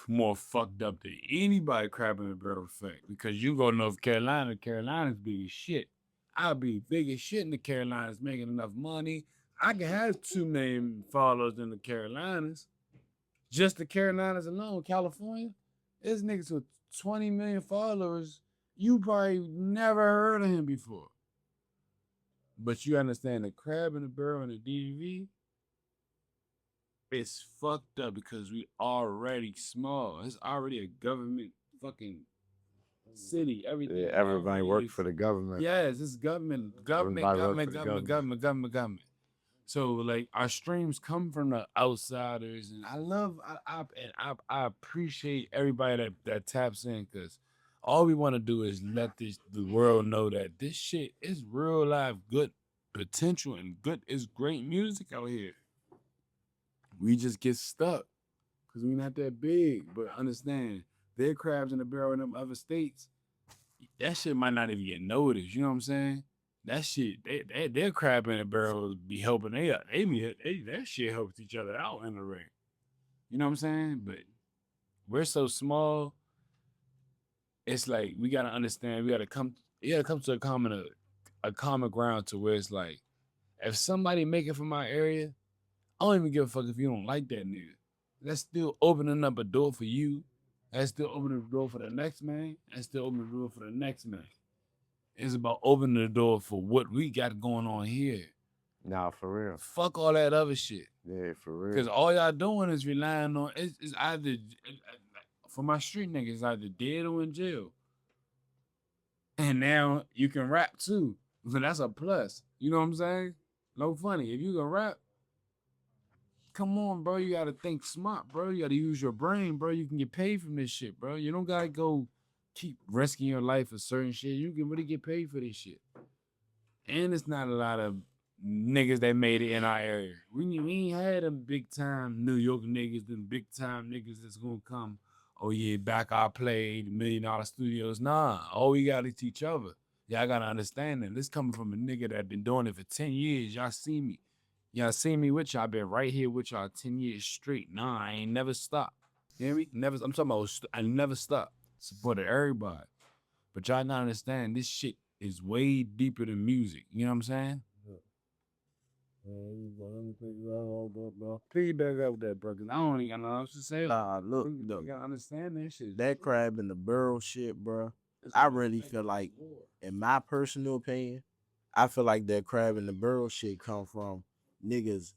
[SPEAKER 2] more fucked up than anybody crab in the barrel effect. Because you go to North Carolina, Carolina's big as shit. I'll be big as shit in the Carolinas, making enough money. I can have 2 million followers in the Carolinas. Just the Carolinas alone, California, there's niggas with 20 million followers. You probably never heard of him before. But you understand the crab in the barrel in the DMV, it's fucked up because we already small. It's already a government fucking city. Everything.
[SPEAKER 1] Yeah, everybody work for the government.
[SPEAKER 2] Yes, it's government. So like our streams come from the outsiders, and I appreciate everybody that taps in, because all we want to do is let the world know that this shit is real life good potential and it's great music out here. We just get stuck because we're not that big. But understand, their crabs in the barrel in them other states, that shit might not even get noticed. You know what I'm saying? That shit, their crab in the barrel be helping. That shit helps each other out in the ring. You know what I'm saying? But we're so small. It's like we gotta understand. We gotta come to a common ground to where it's like, if somebody make it from my area, I don't even give a fuck if you don't like that nigga. That's still opening up a door for you. That's still opening the door for the next man. That's still opening the door for the next man. It's about opening the door for what we got going on here.
[SPEAKER 1] Nah, for real.
[SPEAKER 2] Fuck all that other shit.
[SPEAKER 1] Yeah, for real.
[SPEAKER 2] Because all y'all doing is relying on, it's either, for my street niggas, it's either dead or in jail. And now you can rap too. So that's a plus. You know what I'm saying? No funny. If you can rap, come on, bro. You gotta think smart, bro. You gotta use your brain, bro. You can get paid from this shit, bro. You don't gotta go keep risking your life for certain shit, you can really get paid for this shit. And it's not a lot of niggas that made it in our area. We ain't had them big time New York niggas, them big time niggas that's gonna come. Oh yeah, back our play, the $1 million studios. Nah, all we got is each other. Y'all gotta understand that. This coming from a nigga that been doing it for 10 years. Y'all see me. Y'all see me with y'all. Been right here with y'all 10 years straight. Nah, I ain't never stopped. You hear me? Never. I'm talking about I never stopped. Supported everybody. But y'all not understand this shit is way deeper than music. You know what I'm saying? Piggyback up with that, bro. Cause I don't even got nothing else to say.
[SPEAKER 3] Nah, look,
[SPEAKER 2] You gotta understand that shit.
[SPEAKER 3] that crab in the barrel shit, bro. I really feel like, in my personal opinion, I feel like that crab in the barrel shit come from niggas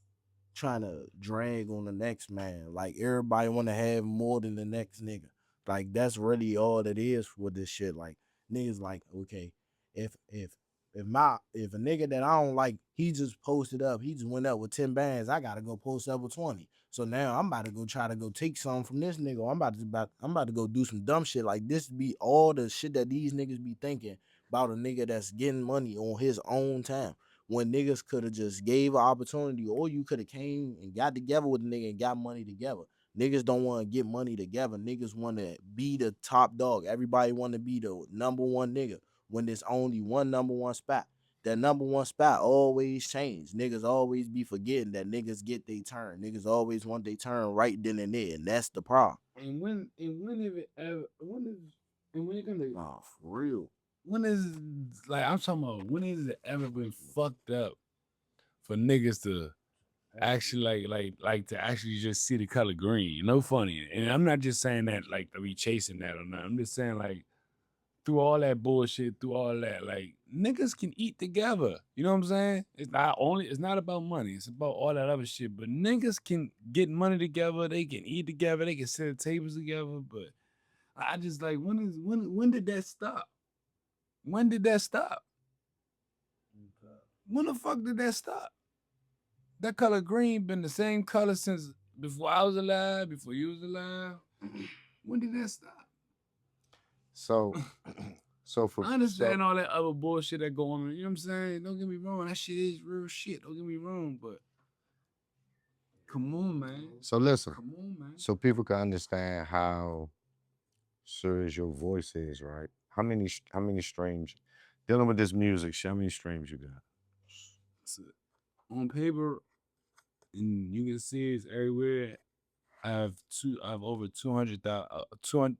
[SPEAKER 3] trying to drag on the next man. Like, everybody want to have more than the next nigga. Like, that's really all it is with this shit. Like, niggas like, okay, if a nigga that I don't like, he just posted up, he just went up with 10 bands, I gotta go post up with 20. So now I'm about to go try to go take something from this nigga. I'm about to go do some dumb shit. Like, this be all the shit that these niggas be thinking about a nigga that's getting money on his own time. When niggas could have just gave an opportunity, or you could have came and got together with a nigga and got money together. Niggas don't want to get money together. Niggas want to be the top dog. Everybody want to be the number one nigga when there's only one number one spot. That number one spot always change. Niggas always be forgetting that niggas get their turn. Niggas always want their turn right then and there, and that's the problem.
[SPEAKER 2] And when is it ever? When it gonna?
[SPEAKER 3] Oh, for real.
[SPEAKER 2] When is, like, I'm talking about, when has it ever been fucked up for niggas to actually like to actually just see the color green? No funny. And I'm not just saying that like to be chasing that or not. I'm just saying, like, through all that bullshit, through all that, like, niggas can eat together. You know what I'm saying? It's not about money. It's about all that other shit. But niggas can get money together. They can eat together. They can sit at tables together. But I just like, when did that stop? When did that stop? When the fuck did that stop? That color green been the same color since before I was alive, before you was alive. When did that stop?
[SPEAKER 1] So for
[SPEAKER 2] I understand all that other bullshit that go on. You know what I'm saying? Don't get me wrong. That shit is real shit. Don't get me wrong, but come on, man.
[SPEAKER 1] So listen.
[SPEAKER 2] Come on, man.
[SPEAKER 1] So people can understand how serious your voice is, right? How many streams? Dealing with this music, how many streams you got?
[SPEAKER 2] So, on paper, and you can see it's everywhere. I have over 200,000, 200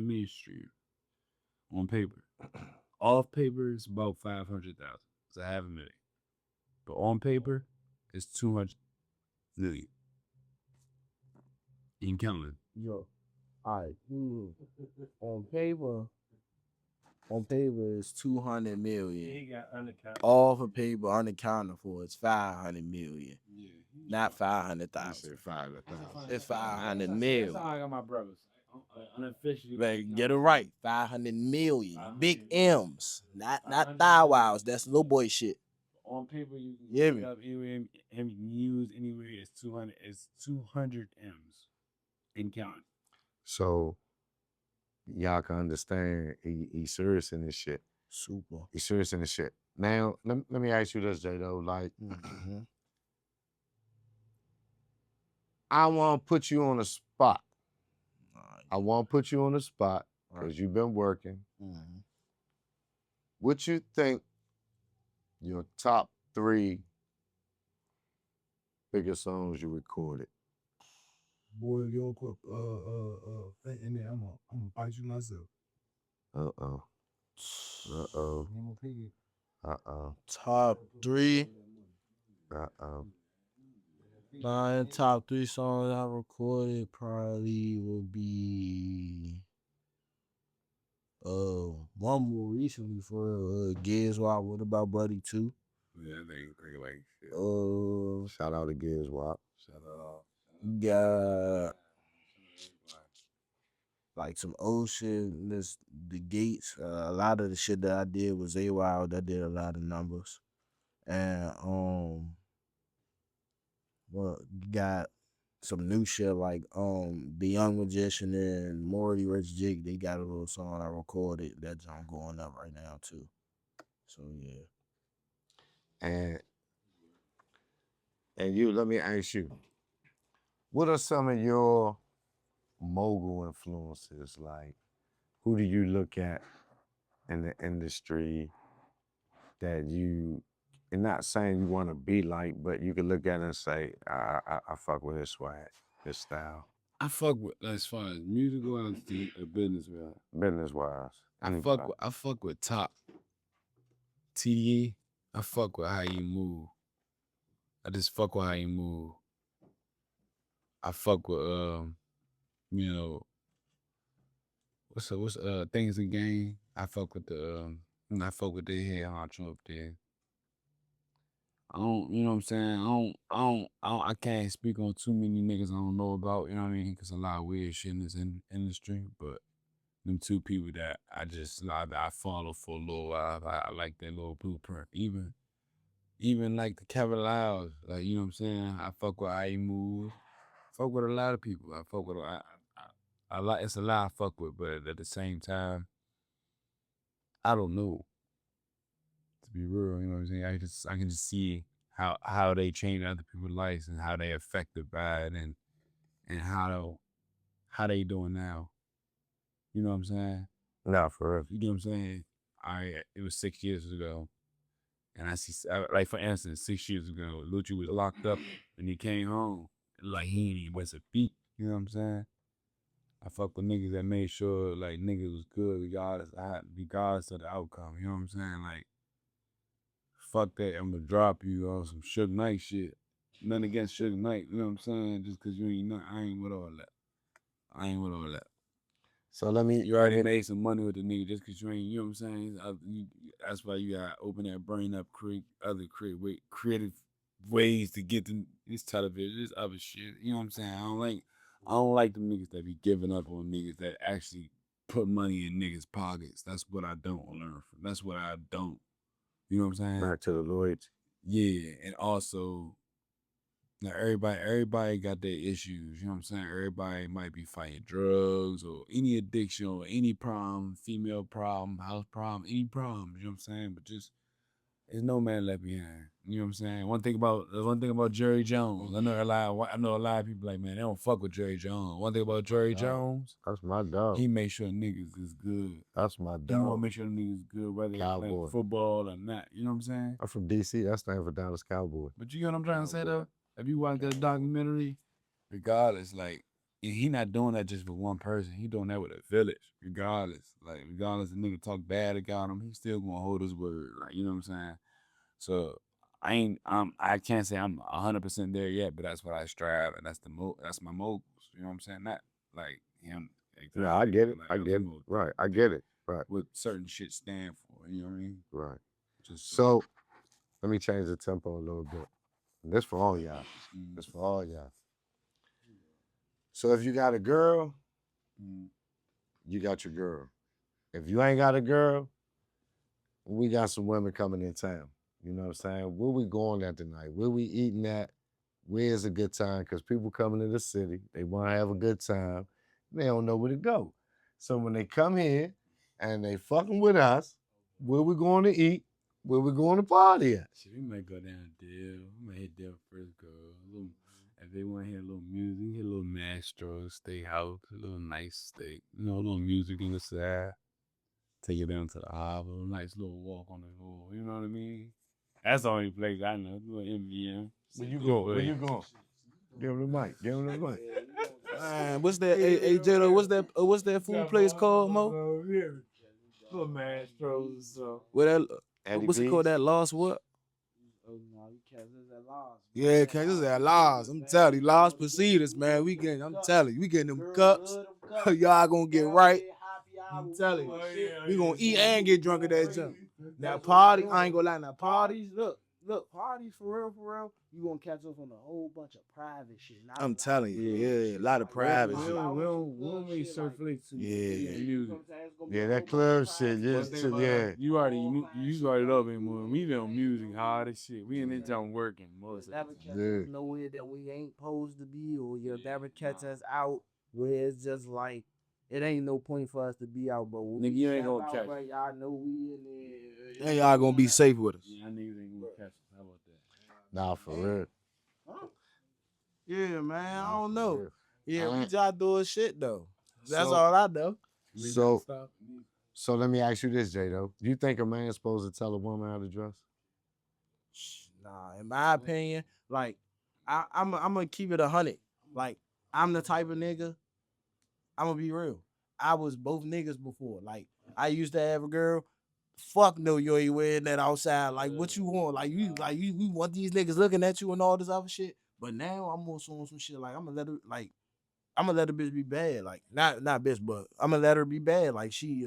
[SPEAKER 2] million streams on paper. Off paper, it's about 500,000. It's 500,000. But on paper, it's 200 million. You can count it.
[SPEAKER 3] Yo, all right. On paper, it's 200 million.
[SPEAKER 2] He got unaccounted.
[SPEAKER 3] All for paper, unaccounted for, it's 500 million.
[SPEAKER 2] Yeah.
[SPEAKER 3] Not 500,000. It's 500 million.
[SPEAKER 2] That's how I got my brothers. Unofficially.
[SPEAKER 3] Man, get it right. 500 million. Big M's. Not thigh wows. That's little boy shit.
[SPEAKER 2] On paper, you can
[SPEAKER 3] Yeah,
[SPEAKER 2] get up anywhere and use anywhere. It's 200. It's 200 M's in counting.
[SPEAKER 1] So y'all can understand he's serious in this shit.
[SPEAKER 3] Super.
[SPEAKER 1] He's serious in this shit. Now, let me ask you this, Jayydoee. Like, I want to put you on a spot. I want to put you on the spot because you've been working. What you think your top 3 biggest songs you recorded?
[SPEAKER 5] Boy, you don't quit and then I'm gonna fight you myself.
[SPEAKER 1] Uh-oh.
[SPEAKER 3] Top 3.
[SPEAKER 1] Uh-oh.
[SPEAKER 3] My top 3 songs I recorded probably would be one more recently for Giz Wop, What About Buddy 2.
[SPEAKER 2] Yeah, they like shit.
[SPEAKER 1] Shout out to Giz Wop.
[SPEAKER 2] Shout out.
[SPEAKER 3] Got like some old shit. The Gates. A lot of the shit that I did was AWOW. That did a lot of numbers. And what got some new shit like The Young Magician and Morty Rich Jig. They got a little song I recorded that's going up right now too. So yeah.
[SPEAKER 1] And you, let me ask you, what are some of your mogul influences? Like, who do you look at in the industry that you, and not saying you want to be like, but you can look at it and say, I fuck with his swag, his style.
[SPEAKER 2] I fuck with, as far as musical and business wise.
[SPEAKER 1] Business wise.
[SPEAKER 2] I fuck with Top. TDE. I fuck with how you move. I just fuck with how you move. I fuck with you know, what's things in game. I fuck with the I fuck with the head honcho up there. I don't, you know what I'm saying? I can't speak on too many niggas I don't know about, you know what I mean? Because a lot of weird shit in this industry, but them two people that I follow for a little while, I like that little blueprint. Even like the Kevin Lyles, like, you know what I'm saying? I fuck with how he move. Fuck with a lot of people. I fuck with, I like, it's a lot I fuck with, but at the same time, I don't know. To be real, you know what I'm saying? I can just see how they change other people's lives and how they affected by it and how they doing now. You know what I'm saying?
[SPEAKER 1] No, for real.
[SPEAKER 2] You know what I'm saying? It was 6 years ago. And I see, like for instance, 6 years ago, Lucci was locked up and he came home. Like he ain't even was a beat. You know what I'm saying? I fuck with niggas that made sure like niggas was good regardless of the outcome. You know what I'm saying? Like, fuck that, I'm gonna drop you on some Suge Knight shit. Nothing against Suge Knight, you know what I'm saying? Just cause you ain't I ain't with all that.
[SPEAKER 1] So let me.
[SPEAKER 2] You already made some money with the nigga just cause you ain't, you know what I'm saying? That's why you gotta open that brain up, create creative ways to get this television, this other shit. You know what I'm saying? I don't like them niggas that be giving up on niggas that actually put money in niggas' pockets. That's what I don't learn from. That's what I don't. You know what I'm saying?
[SPEAKER 1] Back to the Lloyds.
[SPEAKER 2] Yeah, and also, now everybody got their issues. You know what I'm saying? Everybody might be fighting drugs or any addiction or any problem, female problem, house problem, any problem. You know what I'm saying? But just there's no man left behind. You know what I'm saying? One thing about Jerry Jones. I know a lot of people like, man, they don't fuck with Jerry Jones. One thing about Jerry Jones,
[SPEAKER 1] That's my dog.
[SPEAKER 2] he made sure niggas is good.
[SPEAKER 1] That's my
[SPEAKER 2] He want
[SPEAKER 1] dog.
[SPEAKER 2] to make sure niggas is good, whether they
[SPEAKER 1] Cowboy.
[SPEAKER 2] playing football or not. You know what I'm saying?
[SPEAKER 1] I'm from DC. That stands for Dallas Cowboy.
[SPEAKER 2] But you know what I'm trying to say though? If you watch that documentary, regardless, like he not doing that just for one person. He doing that with a village. Regardless the nigga talk bad about him, he still gonna hold his word. Like, you know what I'm saying? So I can't say I'm 100% there yet, but that's what I strive, and that's my moguls. You know what I'm saying? Not like him. Exactly.
[SPEAKER 1] Yeah, I get it.
[SPEAKER 2] Like,
[SPEAKER 1] I get it. Right. I get it. Right.
[SPEAKER 2] What certain shit stand for. You know what I mean?
[SPEAKER 1] Right.
[SPEAKER 2] Just
[SPEAKER 1] So let me change the tempo a little bit. This for all y'all. This for all y'all. So if you got a girl, you got your girl. If you ain't got a girl, we got some women coming in town. You know what I'm saying? Where we going at tonight? Where we eating at? Where's a good time? Because people coming to the city, they want to have a good time. They don't know where to go. So when they come here and they fucking with us, where we going to eat? Where we going to party at?
[SPEAKER 2] Shit, we might go down Dale. We might hit Dale first, girl. If they want to hear a little music, hit a little Mastro steakhouse, a little nice steak, you know, a little music on the side. Take it down to the harbor, a nice little walk on the wall. You know what I mean? That's the only place I know. A little MVM.
[SPEAKER 1] Where you going? Where you going? Give him the mic. Give him the mic.
[SPEAKER 3] Man, what's that? Hey, Jayydoee, what's that food place called, Mo?
[SPEAKER 2] Little Mastro's.
[SPEAKER 3] Where that?
[SPEAKER 1] Eddie
[SPEAKER 3] What's it
[SPEAKER 1] B's?
[SPEAKER 3] called? That Lost what?
[SPEAKER 2] Oh no, you can't lose that loss.
[SPEAKER 5] Yeah, cause this is at Laws. I'm telling you, Laws Proceeders, man. I'm telling you, we getting them cups. Y'all gonna get right. I'm telling you, we gonna eat and get drunk at that jump. Now party, I ain't gonna lie. Now parties, look,
[SPEAKER 3] look, parties for real, you gonna catch us on a whole bunch of private shit. Not
[SPEAKER 4] I'm
[SPEAKER 3] a lot
[SPEAKER 4] telling
[SPEAKER 3] of
[SPEAKER 4] you,
[SPEAKER 3] good
[SPEAKER 4] yeah,
[SPEAKER 3] shit.
[SPEAKER 4] a lot of
[SPEAKER 3] Like,
[SPEAKER 4] private
[SPEAKER 2] We
[SPEAKER 4] shit.
[SPEAKER 2] don't really circulate too much
[SPEAKER 4] Yeah.
[SPEAKER 2] music.
[SPEAKER 1] Yeah, that club shit, yeah,
[SPEAKER 2] But think about it, you already know me more. We been on music hard as shit. We in this jump working most of
[SPEAKER 3] Never
[SPEAKER 2] the
[SPEAKER 3] catch
[SPEAKER 2] time.
[SPEAKER 1] Yeah.
[SPEAKER 3] us nowhere that we ain't supposed to be, or you'll never catch us out where it's just like it ain't no point for us to be out, but when
[SPEAKER 2] Nigga,
[SPEAKER 3] we
[SPEAKER 2] you ain't
[SPEAKER 3] step
[SPEAKER 2] gonna
[SPEAKER 3] out,
[SPEAKER 2] catch
[SPEAKER 3] bro,
[SPEAKER 2] it.
[SPEAKER 3] y'all know we in there.
[SPEAKER 4] And y'all gonna be safe with us.
[SPEAKER 2] Yeah, I niggas ain't gonna catch it. How about that?
[SPEAKER 1] Nah, for real.
[SPEAKER 3] Yeah, man, I don't
[SPEAKER 1] For
[SPEAKER 3] know.
[SPEAKER 1] real.
[SPEAKER 3] Yeah, we just doing shit though. That's
[SPEAKER 1] So-
[SPEAKER 3] all I know.
[SPEAKER 2] We
[SPEAKER 1] So-
[SPEAKER 2] gotta stop.
[SPEAKER 1] So let me ask you this, Jaydoee. Do you think a man's supposed to tell a woman how to dress?
[SPEAKER 3] Nah, in my opinion, like I'm gonna keep it 100. Like I'm the type of nigga. I'm gonna be real. I was both niggas before. Like I used to have a girl. Fuck no, you ain't wearing that outside. Like what you want? You want these niggas looking at you and all this other shit. But now I'm also on some shit like I'm gonna let a bitch be bad. Like not bitch, but I'm gonna let her be bad. Like she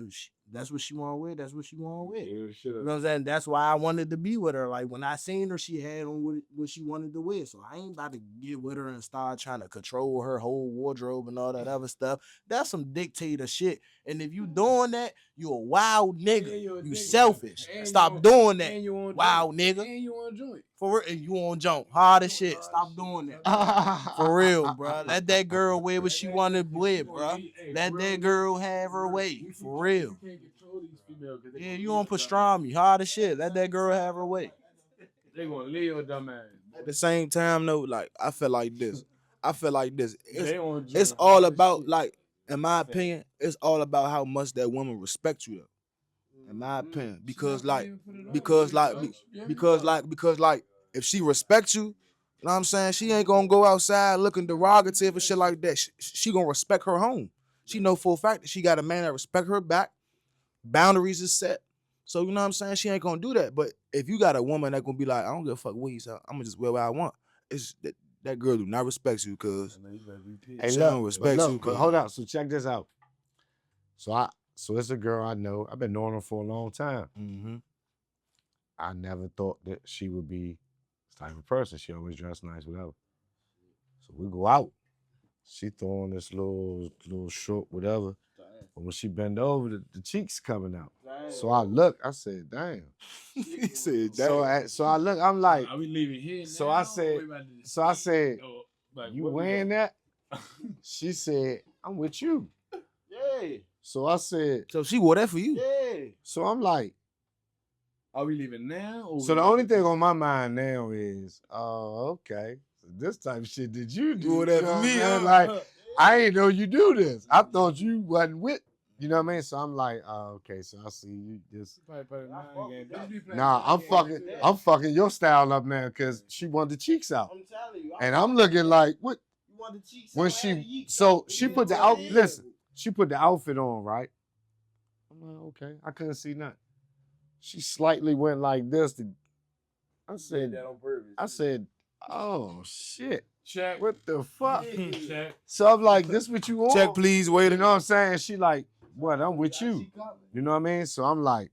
[SPEAKER 3] that's what she want to wear. That's what she want to wear.
[SPEAKER 2] Yeah, shit
[SPEAKER 3] You
[SPEAKER 2] up.
[SPEAKER 3] know what I'm saying? That's why I wanted to be with her. Like when I seen her, she had on what she wanted to wear. So I ain't about to get with her and start trying to control her whole wardrobe and all that other stuff. That's some dictator shit. And if you doing that, you a wild nigga.
[SPEAKER 2] Yeah, you a
[SPEAKER 3] You
[SPEAKER 2] nigga.
[SPEAKER 3] selfish.
[SPEAKER 2] And
[SPEAKER 3] Stop
[SPEAKER 2] you on-
[SPEAKER 3] doing that.
[SPEAKER 2] and you on
[SPEAKER 3] Wild
[SPEAKER 2] joint.
[SPEAKER 3] nigga.
[SPEAKER 2] And you on joint.
[SPEAKER 3] For real, you on jump hard as shit. Stop doing that. For real, bro. Let that girl wear what she wanted to wear, bro. Let that girl have her way. For real.
[SPEAKER 2] You can't control these females. 'Cause they
[SPEAKER 3] Yeah,
[SPEAKER 2] gonna
[SPEAKER 3] you
[SPEAKER 2] leave
[SPEAKER 3] on
[SPEAKER 2] your
[SPEAKER 3] pastrami, hard as shit. Let that girl have her way.
[SPEAKER 2] dumb- They gonna leave your dumb ass.
[SPEAKER 4] At the same time, though, like I feel like this.
[SPEAKER 2] They on
[SPEAKER 4] It's
[SPEAKER 2] joint
[SPEAKER 4] all
[SPEAKER 2] hard as
[SPEAKER 4] about
[SPEAKER 2] shit.
[SPEAKER 4] like, in my opinion, it's all about how much that woman respects you. Though. In my opinion, because like if she respects you, you know what I'm saying, she ain't gonna go outside looking derogative and shit like that. She gonna respect her home. She know for a fact that she got a man that respect her back. Boundaries is set. So you know what I'm saying? She ain't gonna do that. But if you got a woman that gonna be like, I don't give a fuck what he's out, I'm gonna just wear what I want. It's that girl do not respect you, cause
[SPEAKER 1] Hey,
[SPEAKER 4] she
[SPEAKER 1] look,
[SPEAKER 4] don't respect
[SPEAKER 1] but
[SPEAKER 4] you.
[SPEAKER 1] look, but hold on. So check this out. So it's a girl I know. I've been knowing her for a long time.
[SPEAKER 4] Mm-hmm.
[SPEAKER 1] I never thought that she would be this type of person. She always dressed nice, whatever. So we go out. She throwing this little short, whatever. But when she bend over, the cheeks coming out. So I look, I said, damn.
[SPEAKER 4] He said
[SPEAKER 1] So I look, I'm like,
[SPEAKER 2] Are we leaving here
[SPEAKER 1] so
[SPEAKER 2] now?
[SPEAKER 1] I said-
[SPEAKER 2] We about to-
[SPEAKER 1] so I said,
[SPEAKER 2] Oh, like,
[SPEAKER 1] you
[SPEAKER 2] what we
[SPEAKER 1] wearing
[SPEAKER 2] doing?
[SPEAKER 1] that? She said, I'm with you.
[SPEAKER 3] Yeah.
[SPEAKER 1] So I said,
[SPEAKER 4] So she wore that for you.
[SPEAKER 3] Yeah.
[SPEAKER 1] so I'm like,
[SPEAKER 2] Are we leaving now? Or
[SPEAKER 1] so
[SPEAKER 2] we
[SPEAKER 1] the only
[SPEAKER 2] leaving-
[SPEAKER 1] thing on my mind now is, okay, so this type of shit did you do?
[SPEAKER 4] You wore that
[SPEAKER 1] You know
[SPEAKER 4] for
[SPEAKER 1] what
[SPEAKER 4] me,
[SPEAKER 1] I'm saying?
[SPEAKER 4] huh?
[SPEAKER 1] Like, I ain't know you do this. I thought you wasn't with, you know what I mean? So I'm like, okay, so I see you just,
[SPEAKER 2] Probably play the mind game. They be playing
[SPEAKER 1] nah,
[SPEAKER 2] mind games.
[SPEAKER 1] I'm fucking your style up now because she wanted the cheeks out.
[SPEAKER 3] I'm telling you.
[SPEAKER 1] And I'm looking like, what?
[SPEAKER 3] You want the cheeks
[SPEAKER 1] When
[SPEAKER 3] out and the
[SPEAKER 1] she,
[SPEAKER 3] yeeks
[SPEAKER 1] so
[SPEAKER 3] out.
[SPEAKER 1] she
[SPEAKER 3] Yeah,
[SPEAKER 1] put the
[SPEAKER 3] yeah,
[SPEAKER 1] out,
[SPEAKER 3] yeah.
[SPEAKER 1] listen, she put the outfit on, right? I'm like, okay, I couldn't see nothing. She slightly went like this. I said, oh shit,
[SPEAKER 2] Check.
[SPEAKER 1] what the fuck?
[SPEAKER 2] Check.
[SPEAKER 1] So I'm like, this what you want?
[SPEAKER 4] Check, please.
[SPEAKER 1] You
[SPEAKER 4] Wait.
[SPEAKER 1] know what I'm saying? She like, what? I'm with you. You know what I mean? So I'm like,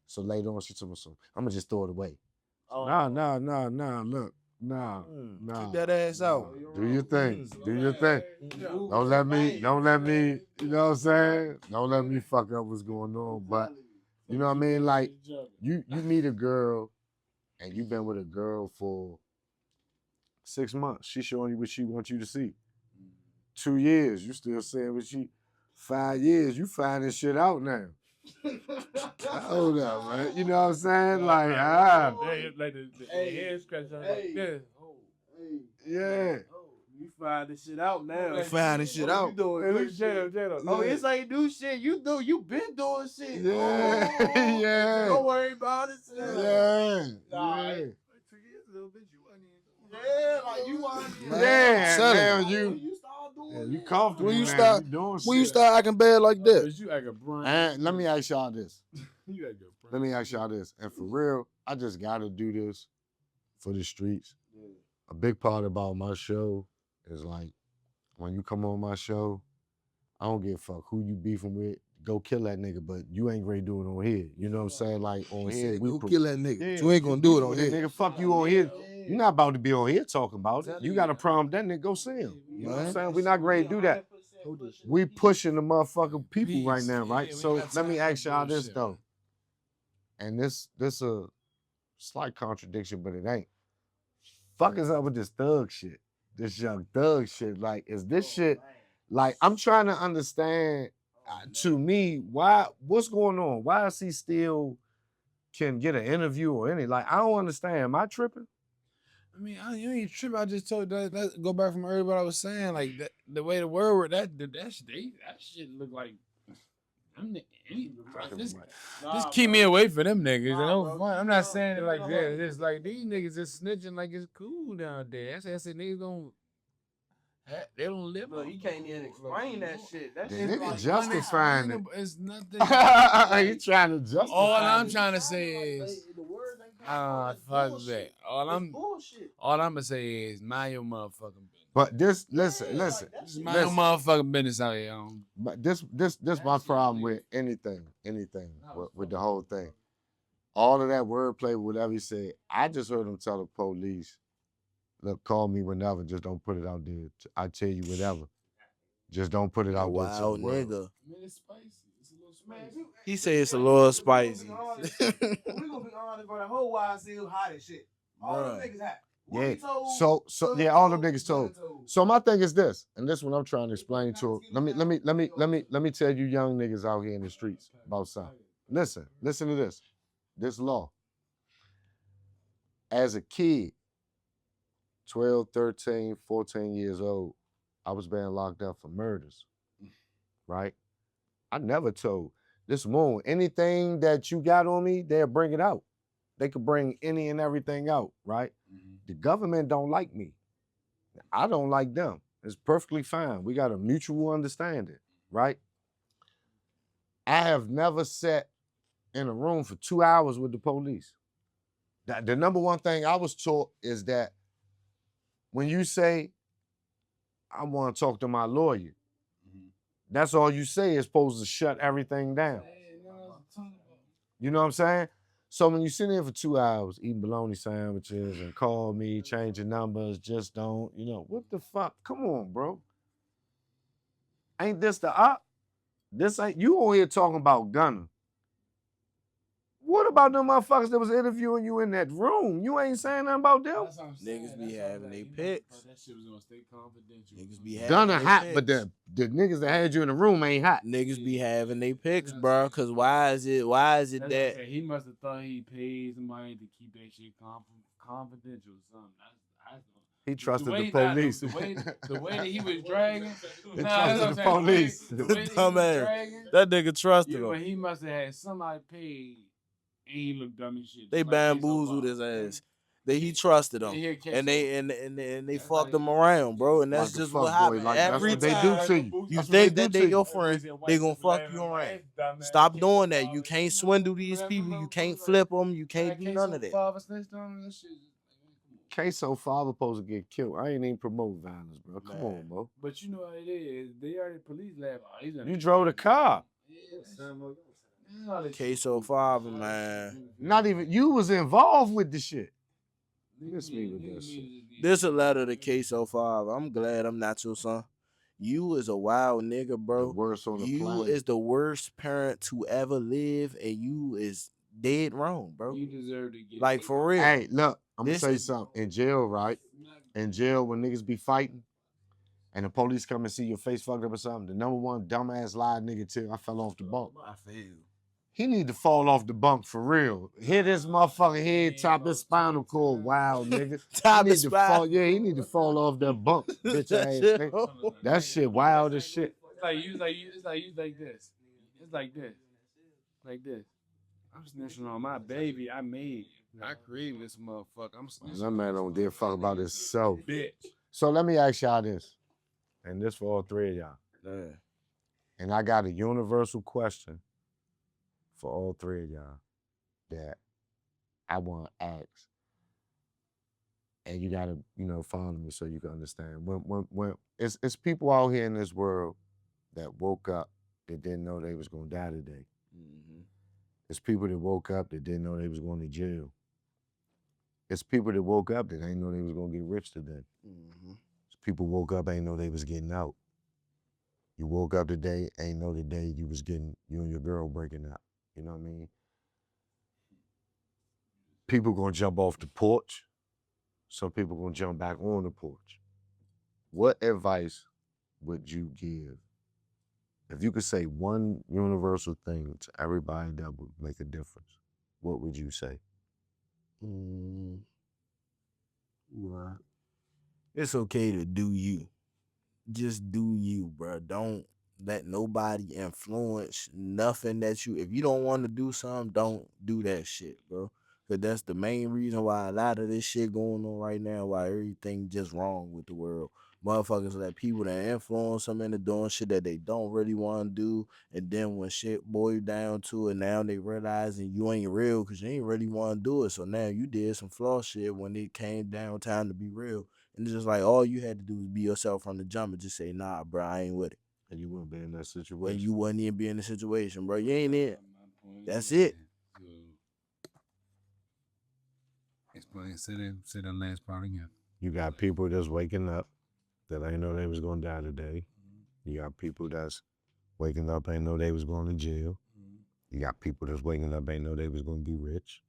[SPEAKER 1] so later on she told me, so I'm gonna just throw it away.
[SPEAKER 3] Oh.
[SPEAKER 1] Nah, look, nah.
[SPEAKER 4] Keep that ass out.
[SPEAKER 1] Do your thing. Do your thing. Don't let me, you know what I'm saying? Don't let me fuck up what's going on. But you know what I mean? Like, you meet a girl and you've been with a girl for 6 months. She showing you what she wants you to see. 2 years, you still saying what she. 5 years, you finding shit out now. Hold up, man. You know what I'm saying? Like,
[SPEAKER 2] Like the hair scratch out like this. Oh.
[SPEAKER 1] yeah.
[SPEAKER 3] You find this shit out now.
[SPEAKER 4] You find this shit out.
[SPEAKER 3] You doing
[SPEAKER 2] Hey,
[SPEAKER 3] good
[SPEAKER 2] look,
[SPEAKER 3] shit.
[SPEAKER 2] Jada.
[SPEAKER 3] Oh, it's ain't new shit. You been doing shit.
[SPEAKER 1] Yeah,
[SPEAKER 3] Oh,
[SPEAKER 1] yeah.
[SPEAKER 3] Don't worry about it.
[SPEAKER 1] Yeah.
[SPEAKER 3] Nah,
[SPEAKER 1] Yeah.
[SPEAKER 3] Yeah, like you want.
[SPEAKER 1] Yeah,
[SPEAKER 4] Tell
[SPEAKER 1] now
[SPEAKER 4] him.
[SPEAKER 1] you
[SPEAKER 3] start doing
[SPEAKER 1] yeah, you
[SPEAKER 3] that.
[SPEAKER 1] comfortable.
[SPEAKER 4] When you
[SPEAKER 1] now.
[SPEAKER 4] start-
[SPEAKER 1] You doing
[SPEAKER 4] When you
[SPEAKER 1] shit.
[SPEAKER 4] start acting bad like that,
[SPEAKER 2] Bitch, you act a brand.
[SPEAKER 1] And let me ask y'all this.
[SPEAKER 2] You act a brand.
[SPEAKER 1] Let me ask y'all this. And for real, I just gotta do this for the streets. A big part about my show is like when you come on my show, I don't give a fuck who you beefing with. go kill that nigga, but you ain't ready to do it on here. You know what I'm saying? Like on here, we
[SPEAKER 5] Go kill that nigga.
[SPEAKER 1] Yeah,
[SPEAKER 5] You ain't gonna do it on
[SPEAKER 1] here.
[SPEAKER 5] here.
[SPEAKER 1] Nigga, fuck you on here. You're not about to be on here talking about it. You got a problem, that nigga, go see him. You know what I'm saying? We're not ready to do that. We pushing the motherfucking people right now, right? So let me ask y'all this though. And this a slight contradiction, but it ain't. Fuck is up with this thug shit? This young thug shit. Like, is this shit, like, I'm trying to understand, to me, what's going on? Why is he still can get an interview or anything? Like, I don't understand. Am I tripping?
[SPEAKER 2] I mean, you ain't tripping. I just told you that go back from earlier what I was saying. Like that, the way the word were that shit look like. Just keep me away from them niggas. I'm not saying it like that. It's like these niggas just snitching like it's cool down there. That's why I said niggas don't. They don't live.
[SPEAKER 3] Look, he can't even explain that shit. That
[SPEAKER 1] The
[SPEAKER 3] shit
[SPEAKER 1] nigga
[SPEAKER 3] like
[SPEAKER 1] justifying it.
[SPEAKER 2] It's nothing.
[SPEAKER 1] He trying to justify.
[SPEAKER 2] All I'm trying to say is, fuck that. All I'm gonna say is mind your motherfucking business.
[SPEAKER 1] But this, listen.
[SPEAKER 2] Mind your motherfucking business out here.
[SPEAKER 1] But this my problem with anything with the whole thing. All of that wordplay, whatever he said, I just heard him tell the police, look, call me whenever, just don't put it out there. I tell you whatever. Just don't put it out there.
[SPEAKER 3] wild nigga.
[SPEAKER 2] I mean, it's spicy. It's a little spicy.
[SPEAKER 3] He say it's a little spicy.
[SPEAKER 5] We gonna be honest, bro. The whole YSL hot as shit. All them niggas hot.
[SPEAKER 1] Yeah. So yeah, all them niggas told. So my thing is this, and this one I'm trying to explain to him. Let me tell you young niggas out here in the streets about something. Listen to this. This law. As a kid, 12, 13, 14 years old, I was being locked up for murders. Right? I never told this moon anything that you got on me, they'll bring it out. They could bring any and everything out, right? Mm-hmm. The government don't like me. I don't like them. It's perfectly fine. We got a mutual understanding, right? I have never sat in a room for 2 hours with the police. The number one thing I was taught is that when you say, I want to talk to my lawyer, that's all you say is supposed to shut everything down. You know what I'm saying? So when you sit there for 2 hours eating bologna sandwiches and call me, changing numbers, just don't, what the fuck? Come on, bro. Ain't this the op? This ain't, you on here talking about Gunner. What about them motherfuckers that was interviewing you in that room? You ain't saying nothing about them?
[SPEAKER 3] Niggas be having they picks.
[SPEAKER 2] That shit was gonna stay confidential.
[SPEAKER 3] Niggas be having
[SPEAKER 1] Gunner
[SPEAKER 3] they
[SPEAKER 1] hot,
[SPEAKER 3] picks.
[SPEAKER 1] but the niggas that had you in the room ain't hot.
[SPEAKER 3] Niggas be having they picks, bro. Cause why is it that
[SPEAKER 2] he must have thought he paid somebody to keep that shit confidential or something.
[SPEAKER 1] He trusted the police.
[SPEAKER 2] The way that he was dragging.
[SPEAKER 1] He trusted the police.
[SPEAKER 3] Dumbass. That nigga trusted him.
[SPEAKER 2] But he must have had somebody paid and he looked dumb as shit.
[SPEAKER 3] They bamboozled his ass. He trusted them, and they fucked him around, bro. And that's
[SPEAKER 1] Like
[SPEAKER 3] just what happened. Every
[SPEAKER 1] that's what
[SPEAKER 3] time
[SPEAKER 1] they do to you.
[SPEAKER 3] you think that they your friend, they gonna fuck you around. Stop doing that. You can't swindle these people. You can't flip them. You can't do none of that.
[SPEAKER 1] Queso father supposed to get killed. I ain't even promote violence, bro. Come on, bro.
[SPEAKER 2] But you know what it is. They already police lab.
[SPEAKER 1] You drove the car.
[SPEAKER 3] Queso father, man.
[SPEAKER 1] Not even you was involved with the shit. Miss me with this shit.
[SPEAKER 3] This a letter to Queso father. I'm glad I'm not your son. You is a wild nigga, bro.
[SPEAKER 1] The worst on the
[SPEAKER 3] you
[SPEAKER 1] planet.
[SPEAKER 3] is the worst parent to ever live, and you is dead wrong, bro.
[SPEAKER 2] You deserve to get
[SPEAKER 3] like for real.
[SPEAKER 1] Hey, look, I'm gonna say something. In jail, right? In jail, when niggas be fighting, and the police come and see your face fucked up or something, the number one dumbass lie nigga tell I fell off the bunk.
[SPEAKER 3] I feel.
[SPEAKER 1] He need to fall off the bunk for real. Hit his motherfucking head, top his spinal cord, wild nigga. He need to fall off that bunk, bitch ass nigga. That shit wild as shit.
[SPEAKER 2] It's like you like this. It's like this. Like this. I'm snitching on my baby. I created this motherfucker. I'm snitching.
[SPEAKER 1] That man don't give a fuck about himself.
[SPEAKER 2] Bitch.
[SPEAKER 1] So let me ask y'all this, and this for all three of y'all.
[SPEAKER 3] Yeah.
[SPEAKER 1] And I got a universal question for all three of y'all that I want to ask. And you gotta, follow me so you can understand. When it's people out here in this world that woke up that didn't know they was gonna die today.
[SPEAKER 3] Mm-hmm.
[SPEAKER 1] It's people that woke up that didn't know they was going to jail. It's people that woke up that ain't know they was gonna get rich today.
[SPEAKER 3] Mm-hmm.
[SPEAKER 1] It's people woke up ain't know they was getting out. You woke up today, ain't know the day you was getting, you and your girl breaking up. You know what I mean? People gonna jump off the porch. Some people gonna jump back on the porch. What advice would you give? If you could say one universal thing to everybody that would make a difference, what would you say?
[SPEAKER 3] Well, it's okay to do you. Just do you, bro. Don't let nobody influence nothing that you. If you don't want to do something, don't do that shit, bro. Cause that's the main reason why a lot of this shit going on right now. Why everything just wrong with the world. Motherfuckers let people that influence them into doing shit that they don't really want to do, and then when shit boil down to it, now they realizing you ain't real because you ain't really want to do it. So now you did some flaw shit when it came down time to be real. And it's just like all you had to do was be yourself from the jump and just say, nah, bro, I ain't with it.
[SPEAKER 1] And you wouldn't be in that
[SPEAKER 3] And
[SPEAKER 1] situation.
[SPEAKER 3] you wouldn't even be in the situation, bro. You ain't in. That's it.
[SPEAKER 2] Explain, say that last part again.
[SPEAKER 1] You got people that's waking up that ain't know they was gonna die today. You got people that's waking up ain't know they was going to jail. You got people that's waking up ain't know they was gonna be rich.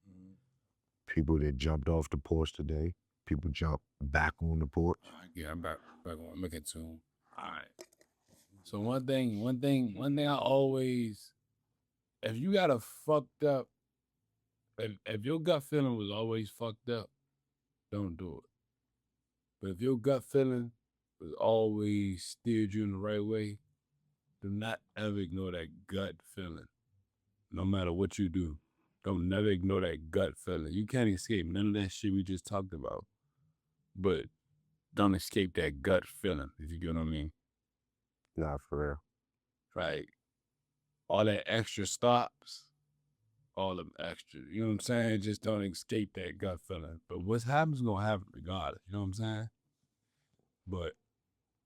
[SPEAKER 1] People that jumped off the porch today. People jumped back on the porch.
[SPEAKER 2] Yeah, I'm back on making tune. All right. So one thing I always, if you got a fucked up, if your gut feeling was always fucked up, don't do it. But if your gut feeling was always steered you in the right way, do not ever ignore that gut feeling. No matter what you do, don't never ignore that gut feeling. You can't escape none of that shit we just talked about. But don't escape that gut feeling, if you get what I mean.
[SPEAKER 1] Nah, for real.
[SPEAKER 2] Right. All that extra stops, all them extra, you know what I'm saying? Just don't escape that gut feeling. But what happens is gonna happen regardless, you know what I'm saying? But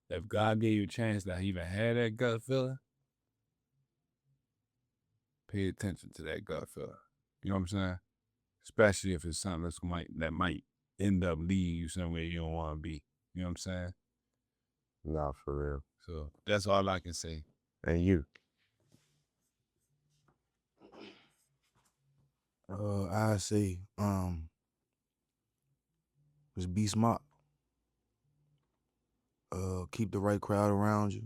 [SPEAKER 2] if God gave you a chance to even have that gut feeling, pay attention to that gut feeling. You know what I'm saying? Especially if it's something that might end up leading you somewhere you don't want to be. You know what I'm saying?
[SPEAKER 1] Nah, for real.
[SPEAKER 2] So that's all I can say.
[SPEAKER 1] And you?
[SPEAKER 4] I say, just be smart. Keep the right crowd around you.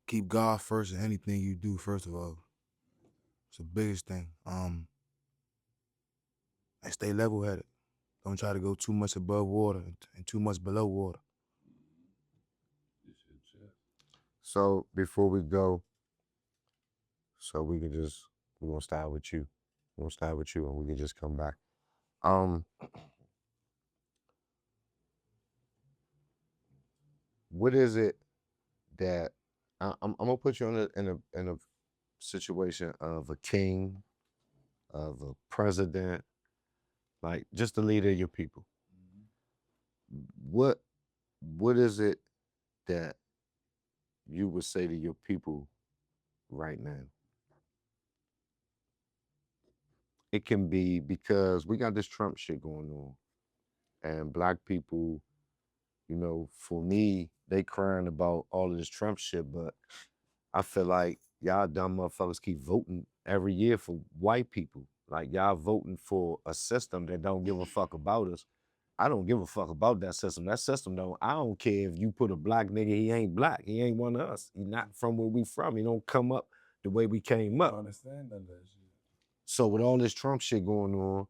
[SPEAKER 4] Keep God first in anything you do, first of all. It's the biggest thing. And stay level-headed. Don't try to go too much above water and too much below water.
[SPEAKER 1] So before we go, we're gonna start with you. We're gonna start with you and we can just come back. What is it that I'm gonna put you in a situation of a king, of a president, like just the leader of your people. What is it that you would say to your people right now? It can be because we got this Trump shit going on, and black people, you know, for me, they crying about all of this Trump shit, but I feel like y'all dumb motherfuckers keep voting every year for white people. Like y'all voting for a system that don't give a fuck about us. I don't give a fuck about that system. That system I don't care if you put a black nigga, he ain't black. He ain't one of us. He not from where we from. He don't come up the way we came up.
[SPEAKER 2] I understand that shit.
[SPEAKER 1] So with all this Trump shit going on,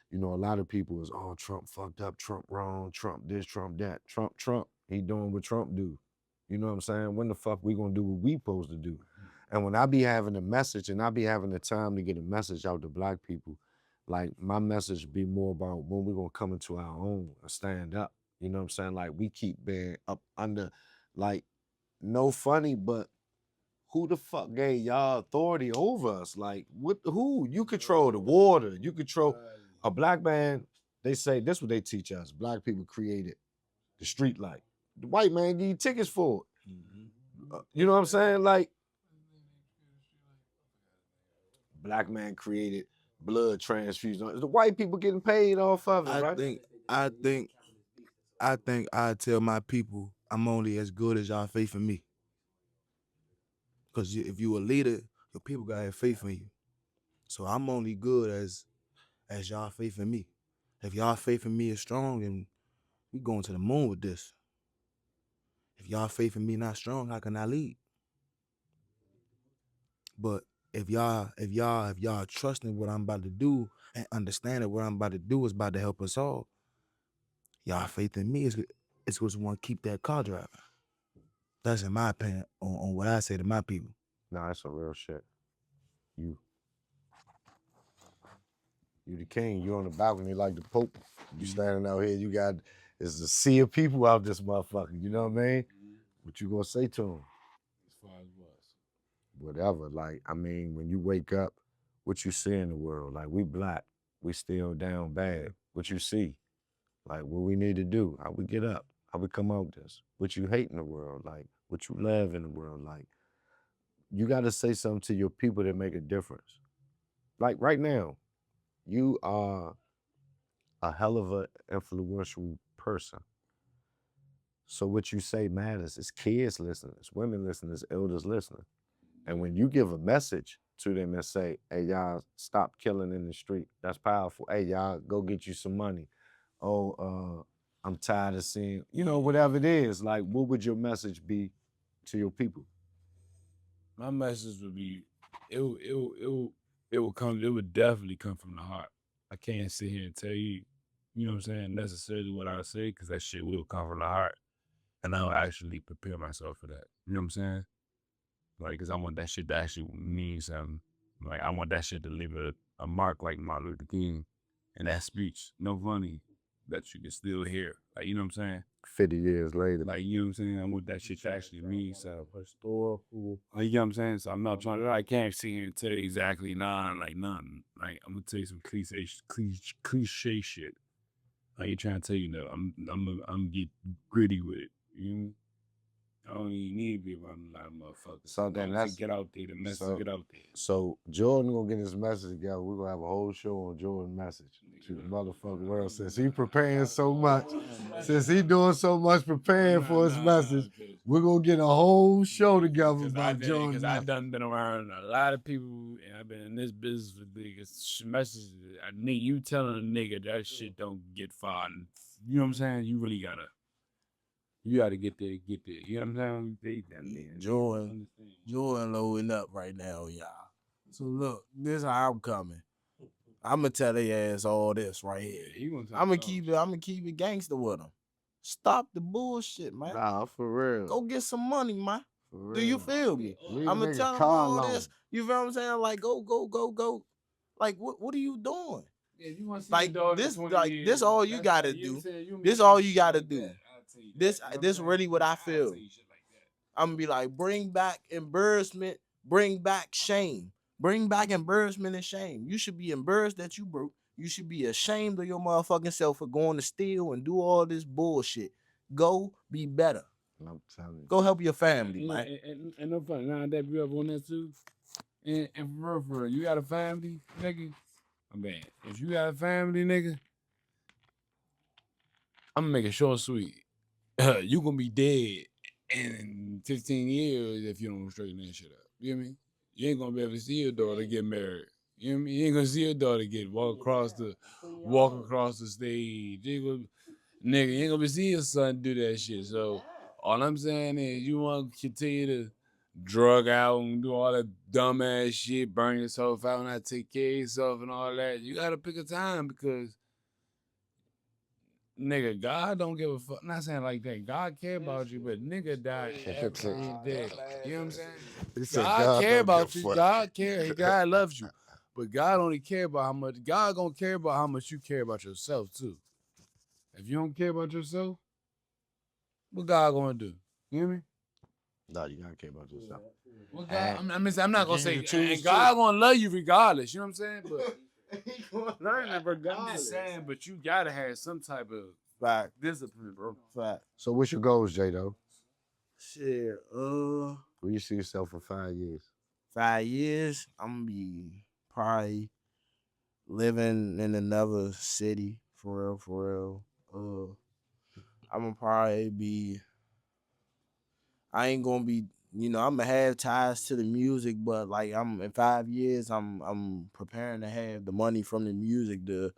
[SPEAKER 1] you know, a lot of people is, oh, Trump fucked up, Trump wrong, Trump this, Trump that. Trump, he doing what Trump do. You know what I'm saying? When the fuck we gonna do what we supposed to do? And when I be having a message and I be having the time to get a message out to black people, like my message be more about when we gonna come into our own and stand up. You know what I'm saying? Like we keep being up under, like, no funny, but who the fuck gave y'all authority over us? Like, who? You control the water. You control a black man. They say this what they teach us. Black people created the street light. The white man give you tickets for it.
[SPEAKER 6] You know what I'm saying? Like, black man created blood transfusion. The white people getting paid off of it, right?
[SPEAKER 4] I think I tell my people I'm only as good as y'all faith in me. Because if you a leader, your people gotta have faith in you. So I'm only good as y'all faith in me. If y'all faith in me is strong, then we going to the moon with this. If y'all faith in me not strong, how can I lead? But if y'all trusting what I'm about to do and understanding what I'm about to do is about to help us all, y'all faith in me is what's want to keep that car driving. That's in my opinion on what I say to my people.
[SPEAKER 6] Nah, that's some real shit. You the king. You on the balcony like the Pope. You standing out here. You got it's a sea of people out this motherfucker. You know what I mean? What you gonna say to them?
[SPEAKER 2] As far as what?
[SPEAKER 6] Whatever. Like, I mean, when you wake up, what you see in the world? Like, we black, we still down bad. What you see? Like, what we need to do? How we get up? How we come out this? What you hate in the world? Like, what you love in the world? Like, you got to say something to your people that make a difference. Like, right now, you are a hell of an influential person. So what you say matters. It's kids listening, it's women listening, it's elders listening. And when you give a message to them and say, hey, y'all, stop killing in the street, that's powerful. Hey, y'all, go get you some money. Oh, I'm tired of seeing, you know, whatever it is. Like, what would your message be to your people?
[SPEAKER 2] My message would be, it would definitely come from the heart. I can't sit here and tell you, you know what I'm saying, necessarily what I would say, because that shit will come from the heart. And I'll actually prepare myself for that. You know what I'm saying? Like, because I want that shit to actually mean something. Like, I want that shit to leave a mark like Martin Luther King in that speech. No funny that you can still hear. Like, you know what I'm saying?
[SPEAKER 6] 50 years later.
[SPEAKER 2] Like, you know what I'm saying? I want that shit to actually mean something. Historical. Like, you know what I'm saying? So I'm not trying to, I can't sit here and tell you exactly nothing. Like, I'm going to tell you some cliche shit. Like, you're trying to tell you, no, I'm get gritty with it. You know? I don't even need to be around a lot of motherfuckers.
[SPEAKER 6] So then that's
[SPEAKER 2] get out there, the message get out there.
[SPEAKER 6] So Jordan gonna get his message together. We're gonna have a whole show on Jordan's message to the motherfucking world. Since he preparing so much, since he doing so much preparing for his message, we're gonna get a whole show together about Jordan.
[SPEAKER 2] Because I've been around a lot of people, and I've been in this business with niggas. Messages, you telling a nigga that shit don't get far. You know what I'm saying? You really gotta. You gotta get there. You know what I'm saying?
[SPEAKER 3] Jordan loading up right now, y'all. So look, this how I'm coming. I'm gonna tell their ass all this right here. I'm gonna keep it gangster with them. Stop the bullshit, man.
[SPEAKER 6] Nah, for real.
[SPEAKER 3] Go get some money, man. Do you feel me?
[SPEAKER 6] Leave
[SPEAKER 3] I'm
[SPEAKER 6] the
[SPEAKER 3] gonna
[SPEAKER 6] nigga
[SPEAKER 3] tell them
[SPEAKER 6] car
[SPEAKER 3] all
[SPEAKER 6] alone.
[SPEAKER 3] this. You feel what I'm saying? Like go. Like what are you doing?
[SPEAKER 2] Yeah, you want to see
[SPEAKER 3] Like
[SPEAKER 2] your daughter
[SPEAKER 3] this,
[SPEAKER 2] in 20
[SPEAKER 3] like
[SPEAKER 2] years,
[SPEAKER 3] this all you gotta do. This all you gotta do. This really what I feel. I'm gonna be like, bring back embarrassment, bring back shame, bring back embarrassment and shame. You should be embarrassed that you broke. You should be ashamed of your motherfucking self for going to steal and do all this bullshit. Go be better.
[SPEAKER 6] I'm telling you.
[SPEAKER 3] Go help your family, man.
[SPEAKER 2] And no fun. Now that you up on that too. And for real, you got a family, nigga. Man, if you got a family, nigga, I'm gonna make it short and sweet. You gonna be dead in 15 years if you don't straighten that shit up. You know what I mean? You ain't gonna be able to see your daughter get married. You know what I mean? You ain't gonna see your daughter walk across the stage. You ain't gonna see your son do that shit. So all I'm saying is you wanna continue to drug out and do all that dumbass shit, burn yourself out, and not take care of yourself and all that. You gotta pick a time because nigga, God don't give a fuck. Not saying like that. God care about you, but nigga died every day. You know what I'm saying? God care about you. God care. God loves you. But God only care about how much. God gonna care about how much you care about yourself too. If you don't care about yourself, what God gonna do? You hear me?
[SPEAKER 6] No, you gotta care about yourself.
[SPEAKER 2] What God? I'm not gonna say. And God gonna love you regardless. You know what I'm saying? But I'm just saying, but you gotta have some type of
[SPEAKER 3] Fact.
[SPEAKER 2] discipline, bro.
[SPEAKER 3] Fact.
[SPEAKER 6] So what's your goals, Jayydoee?
[SPEAKER 3] Shit,
[SPEAKER 6] Where you see yourself in 5 years?
[SPEAKER 3] 5 years, I'm gonna be probably living in another city for real, for real. I'm gonna probably be. I ain't gonna be. I'm gonna have ties to the music, but like I'm in 5 years, I'm preparing to have the money from the music to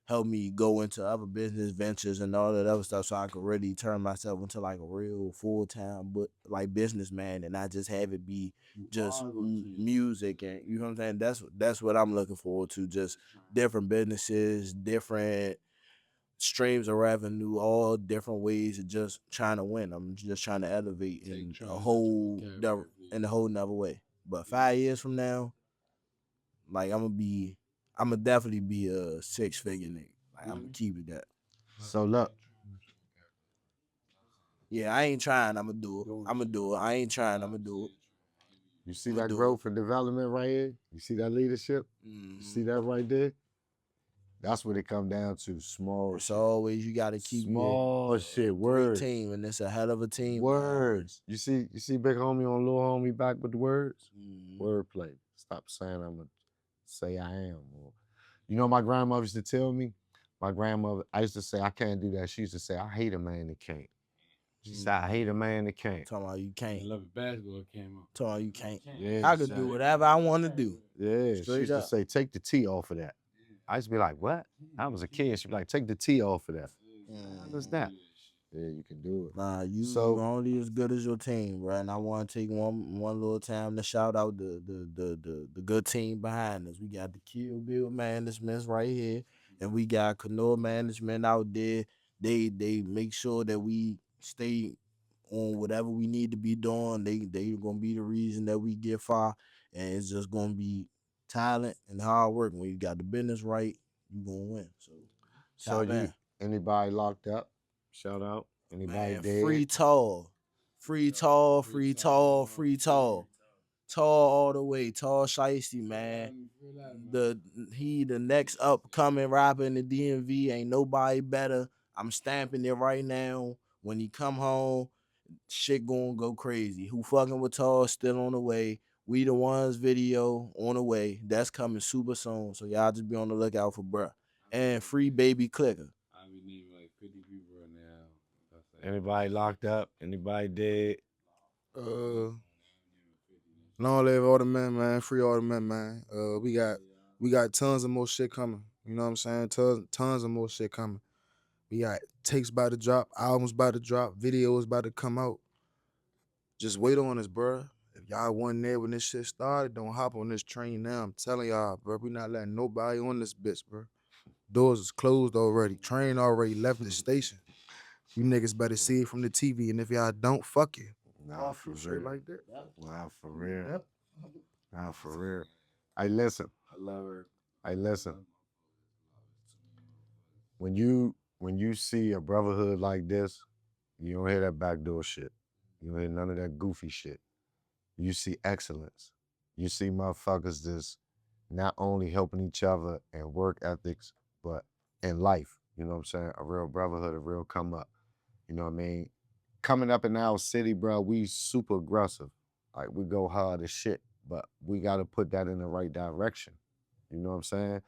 [SPEAKER 3] help me go into other business ventures and all that other stuff, so I could really turn myself into like a real full time, but like businessman, and not just have it be just music. And you know what I'm saying? That's what I'm looking forward to. Just different businesses, different streams of revenue, all different ways of just trying to win. I'm just trying to elevate in a whole nother way. But 5 years from now, like I'm gonna definitely be a 6-figure nigga. Like I'm gonna keep it that.
[SPEAKER 6] So look,
[SPEAKER 3] Yeah, I ain't trying. I'm gonna do it. I'm gonna do it. I ain't trying. I'm gonna do it.
[SPEAKER 6] you see
[SPEAKER 3] I'ma
[SPEAKER 6] that
[SPEAKER 3] do
[SPEAKER 6] growth and development right here? You see that leadership? You see that right there? That's what it come down to. Small
[SPEAKER 3] It's always you gotta keep
[SPEAKER 6] small shit.
[SPEAKER 3] great
[SPEAKER 6] Words.
[SPEAKER 3] team, and it's a hell of a team.
[SPEAKER 6] Words. You see big homie on little homie back with the words?
[SPEAKER 3] Mhm.
[SPEAKER 6] Wordplay. Stop saying I'm gonna say I am. Or, you know my grandmother used to tell me? My grandmother, I used to say I can't do that. She used to say, I hate a man that can't. She said, I hate a man that can't.
[SPEAKER 3] Talking about you
[SPEAKER 2] I
[SPEAKER 3] can't.
[SPEAKER 2] love it. Basketball came out.
[SPEAKER 3] Talking about you can't.
[SPEAKER 6] Yeah,
[SPEAKER 3] I could do whatever I want to do.
[SPEAKER 6] yeah. She
[SPEAKER 3] Straight
[SPEAKER 6] used to
[SPEAKER 3] up.
[SPEAKER 6] say, take the T off of that. I used to be like, what? I was a kid. She'd be like, take the T off of that. How does that? Yeah, you can do it.
[SPEAKER 3] Nah, you
[SPEAKER 6] So-
[SPEAKER 3] only as good as your team, bro. And I want to take one little time to shout out the good team behind us. We got the Kill Bill Management right here, and we got Canoa Management out there. They make sure that we stay on whatever we need to be doing. They gonna be the reason that we get far, and it's just gonna be talent and hard work. When you got the business right, you gonna win. So
[SPEAKER 6] So
[SPEAKER 3] tap in.
[SPEAKER 6] anybody locked up? Shout out. Anybody
[SPEAKER 3] Man,
[SPEAKER 6] dead?
[SPEAKER 3] free tall. Free tall, free tall, free tall. Tall all the way. Tall Shiesty, man. The next upcoming rapper in the DMV. Ain't nobody better. I'm stamping it right now. When he come home, shit gonna go crazy. Who fucking with Tall still on the way. We the Ones video on the way. That's coming super soon. So y'all just be on the lookout for bruh. And free baby clicker.
[SPEAKER 2] I be naming like 50 people right now.
[SPEAKER 6] Anybody locked up? Anybody dead?
[SPEAKER 5] Long live all the men, man. Free all the men, man. We got tons of more shit coming. You know what I'm saying? Tons of more shit coming. We got takes about to drop, albums about to drop, videos about to come out. Just wait on us, bruh. If y'all wasn't there when this shit started, don't hop on this train now. I'm telling y'all, bro. We not letting nobody on this bitch, bro. Doors is closed already. Train already left the station. You niggas better see it from the TV, and if y'all don't, fuck you.
[SPEAKER 6] Nah, for
[SPEAKER 5] Straight
[SPEAKER 6] real.
[SPEAKER 5] like that.
[SPEAKER 6] Nah, for real. Nah, for real. Hey, listen.
[SPEAKER 2] I love her.
[SPEAKER 6] Hey, listen. When you see a brotherhood like this, you don't hear that backdoor shit. You don't hear none of that goofy shit. You see excellence. You see motherfuckers just not only helping each other in work ethics, but in life. You know what I'm saying? A real brotherhood, a real come up. You know what I mean? Coming up in our city, bro, we super aggressive. Like, we go hard as shit, but we got to put that in the right direction. You know what I'm saying?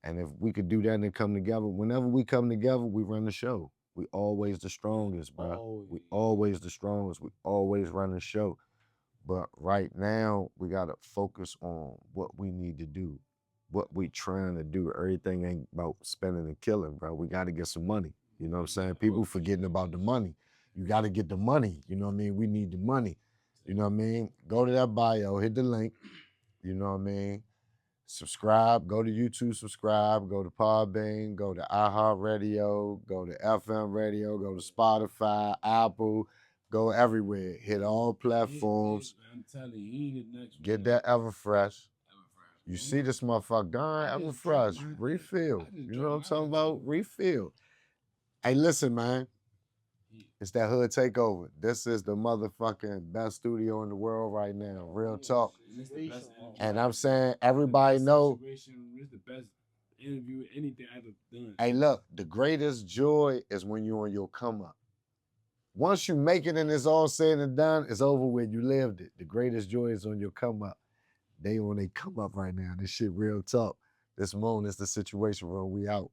[SPEAKER 6] And if we could do that and come together, whenever we come together, we run the show. We always the strongest, bro. We always the strongest. We always run the show. But right now, we got to focus on what we need to do, what we trying to do. Everything ain't about spending and killing, bro. We got to get some money. You know what I'm saying? People forgetting about the money. You got to get the money. You know what I mean? We need the money. You know what I mean? Go to that bio, hit the link. You know what I mean? Subscribe, go to YouTube, subscribe, go to Podbean, go to iHeartRadio, go to FM Radio, go to Spotify, Apple, go everywhere. Hit all platforms.
[SPEAKER 2] I'm telling you, he the next
[SPEAKER 6] Get that Everfresh. You see this motherfucker, darn Everfresh, refill. You know what I'm talking about? Refill. Hey, listen, man. It's that hood takeover. This is the motherfucking best studio in the world right now. Real talk. And I'm saying everybody know.
[SPEAKER 2] It's the best interview, anything I've ever done.
[SPEAKER 6] Hey, look, the greatest joy is when you're on your come up.
[SPEAKER 1] Once you make it and it's all said and done, it's over with. You lived it. The greatest joy is on your come up. They on they come up right now. This shit real talk. This Moon is the Situation Room. We out.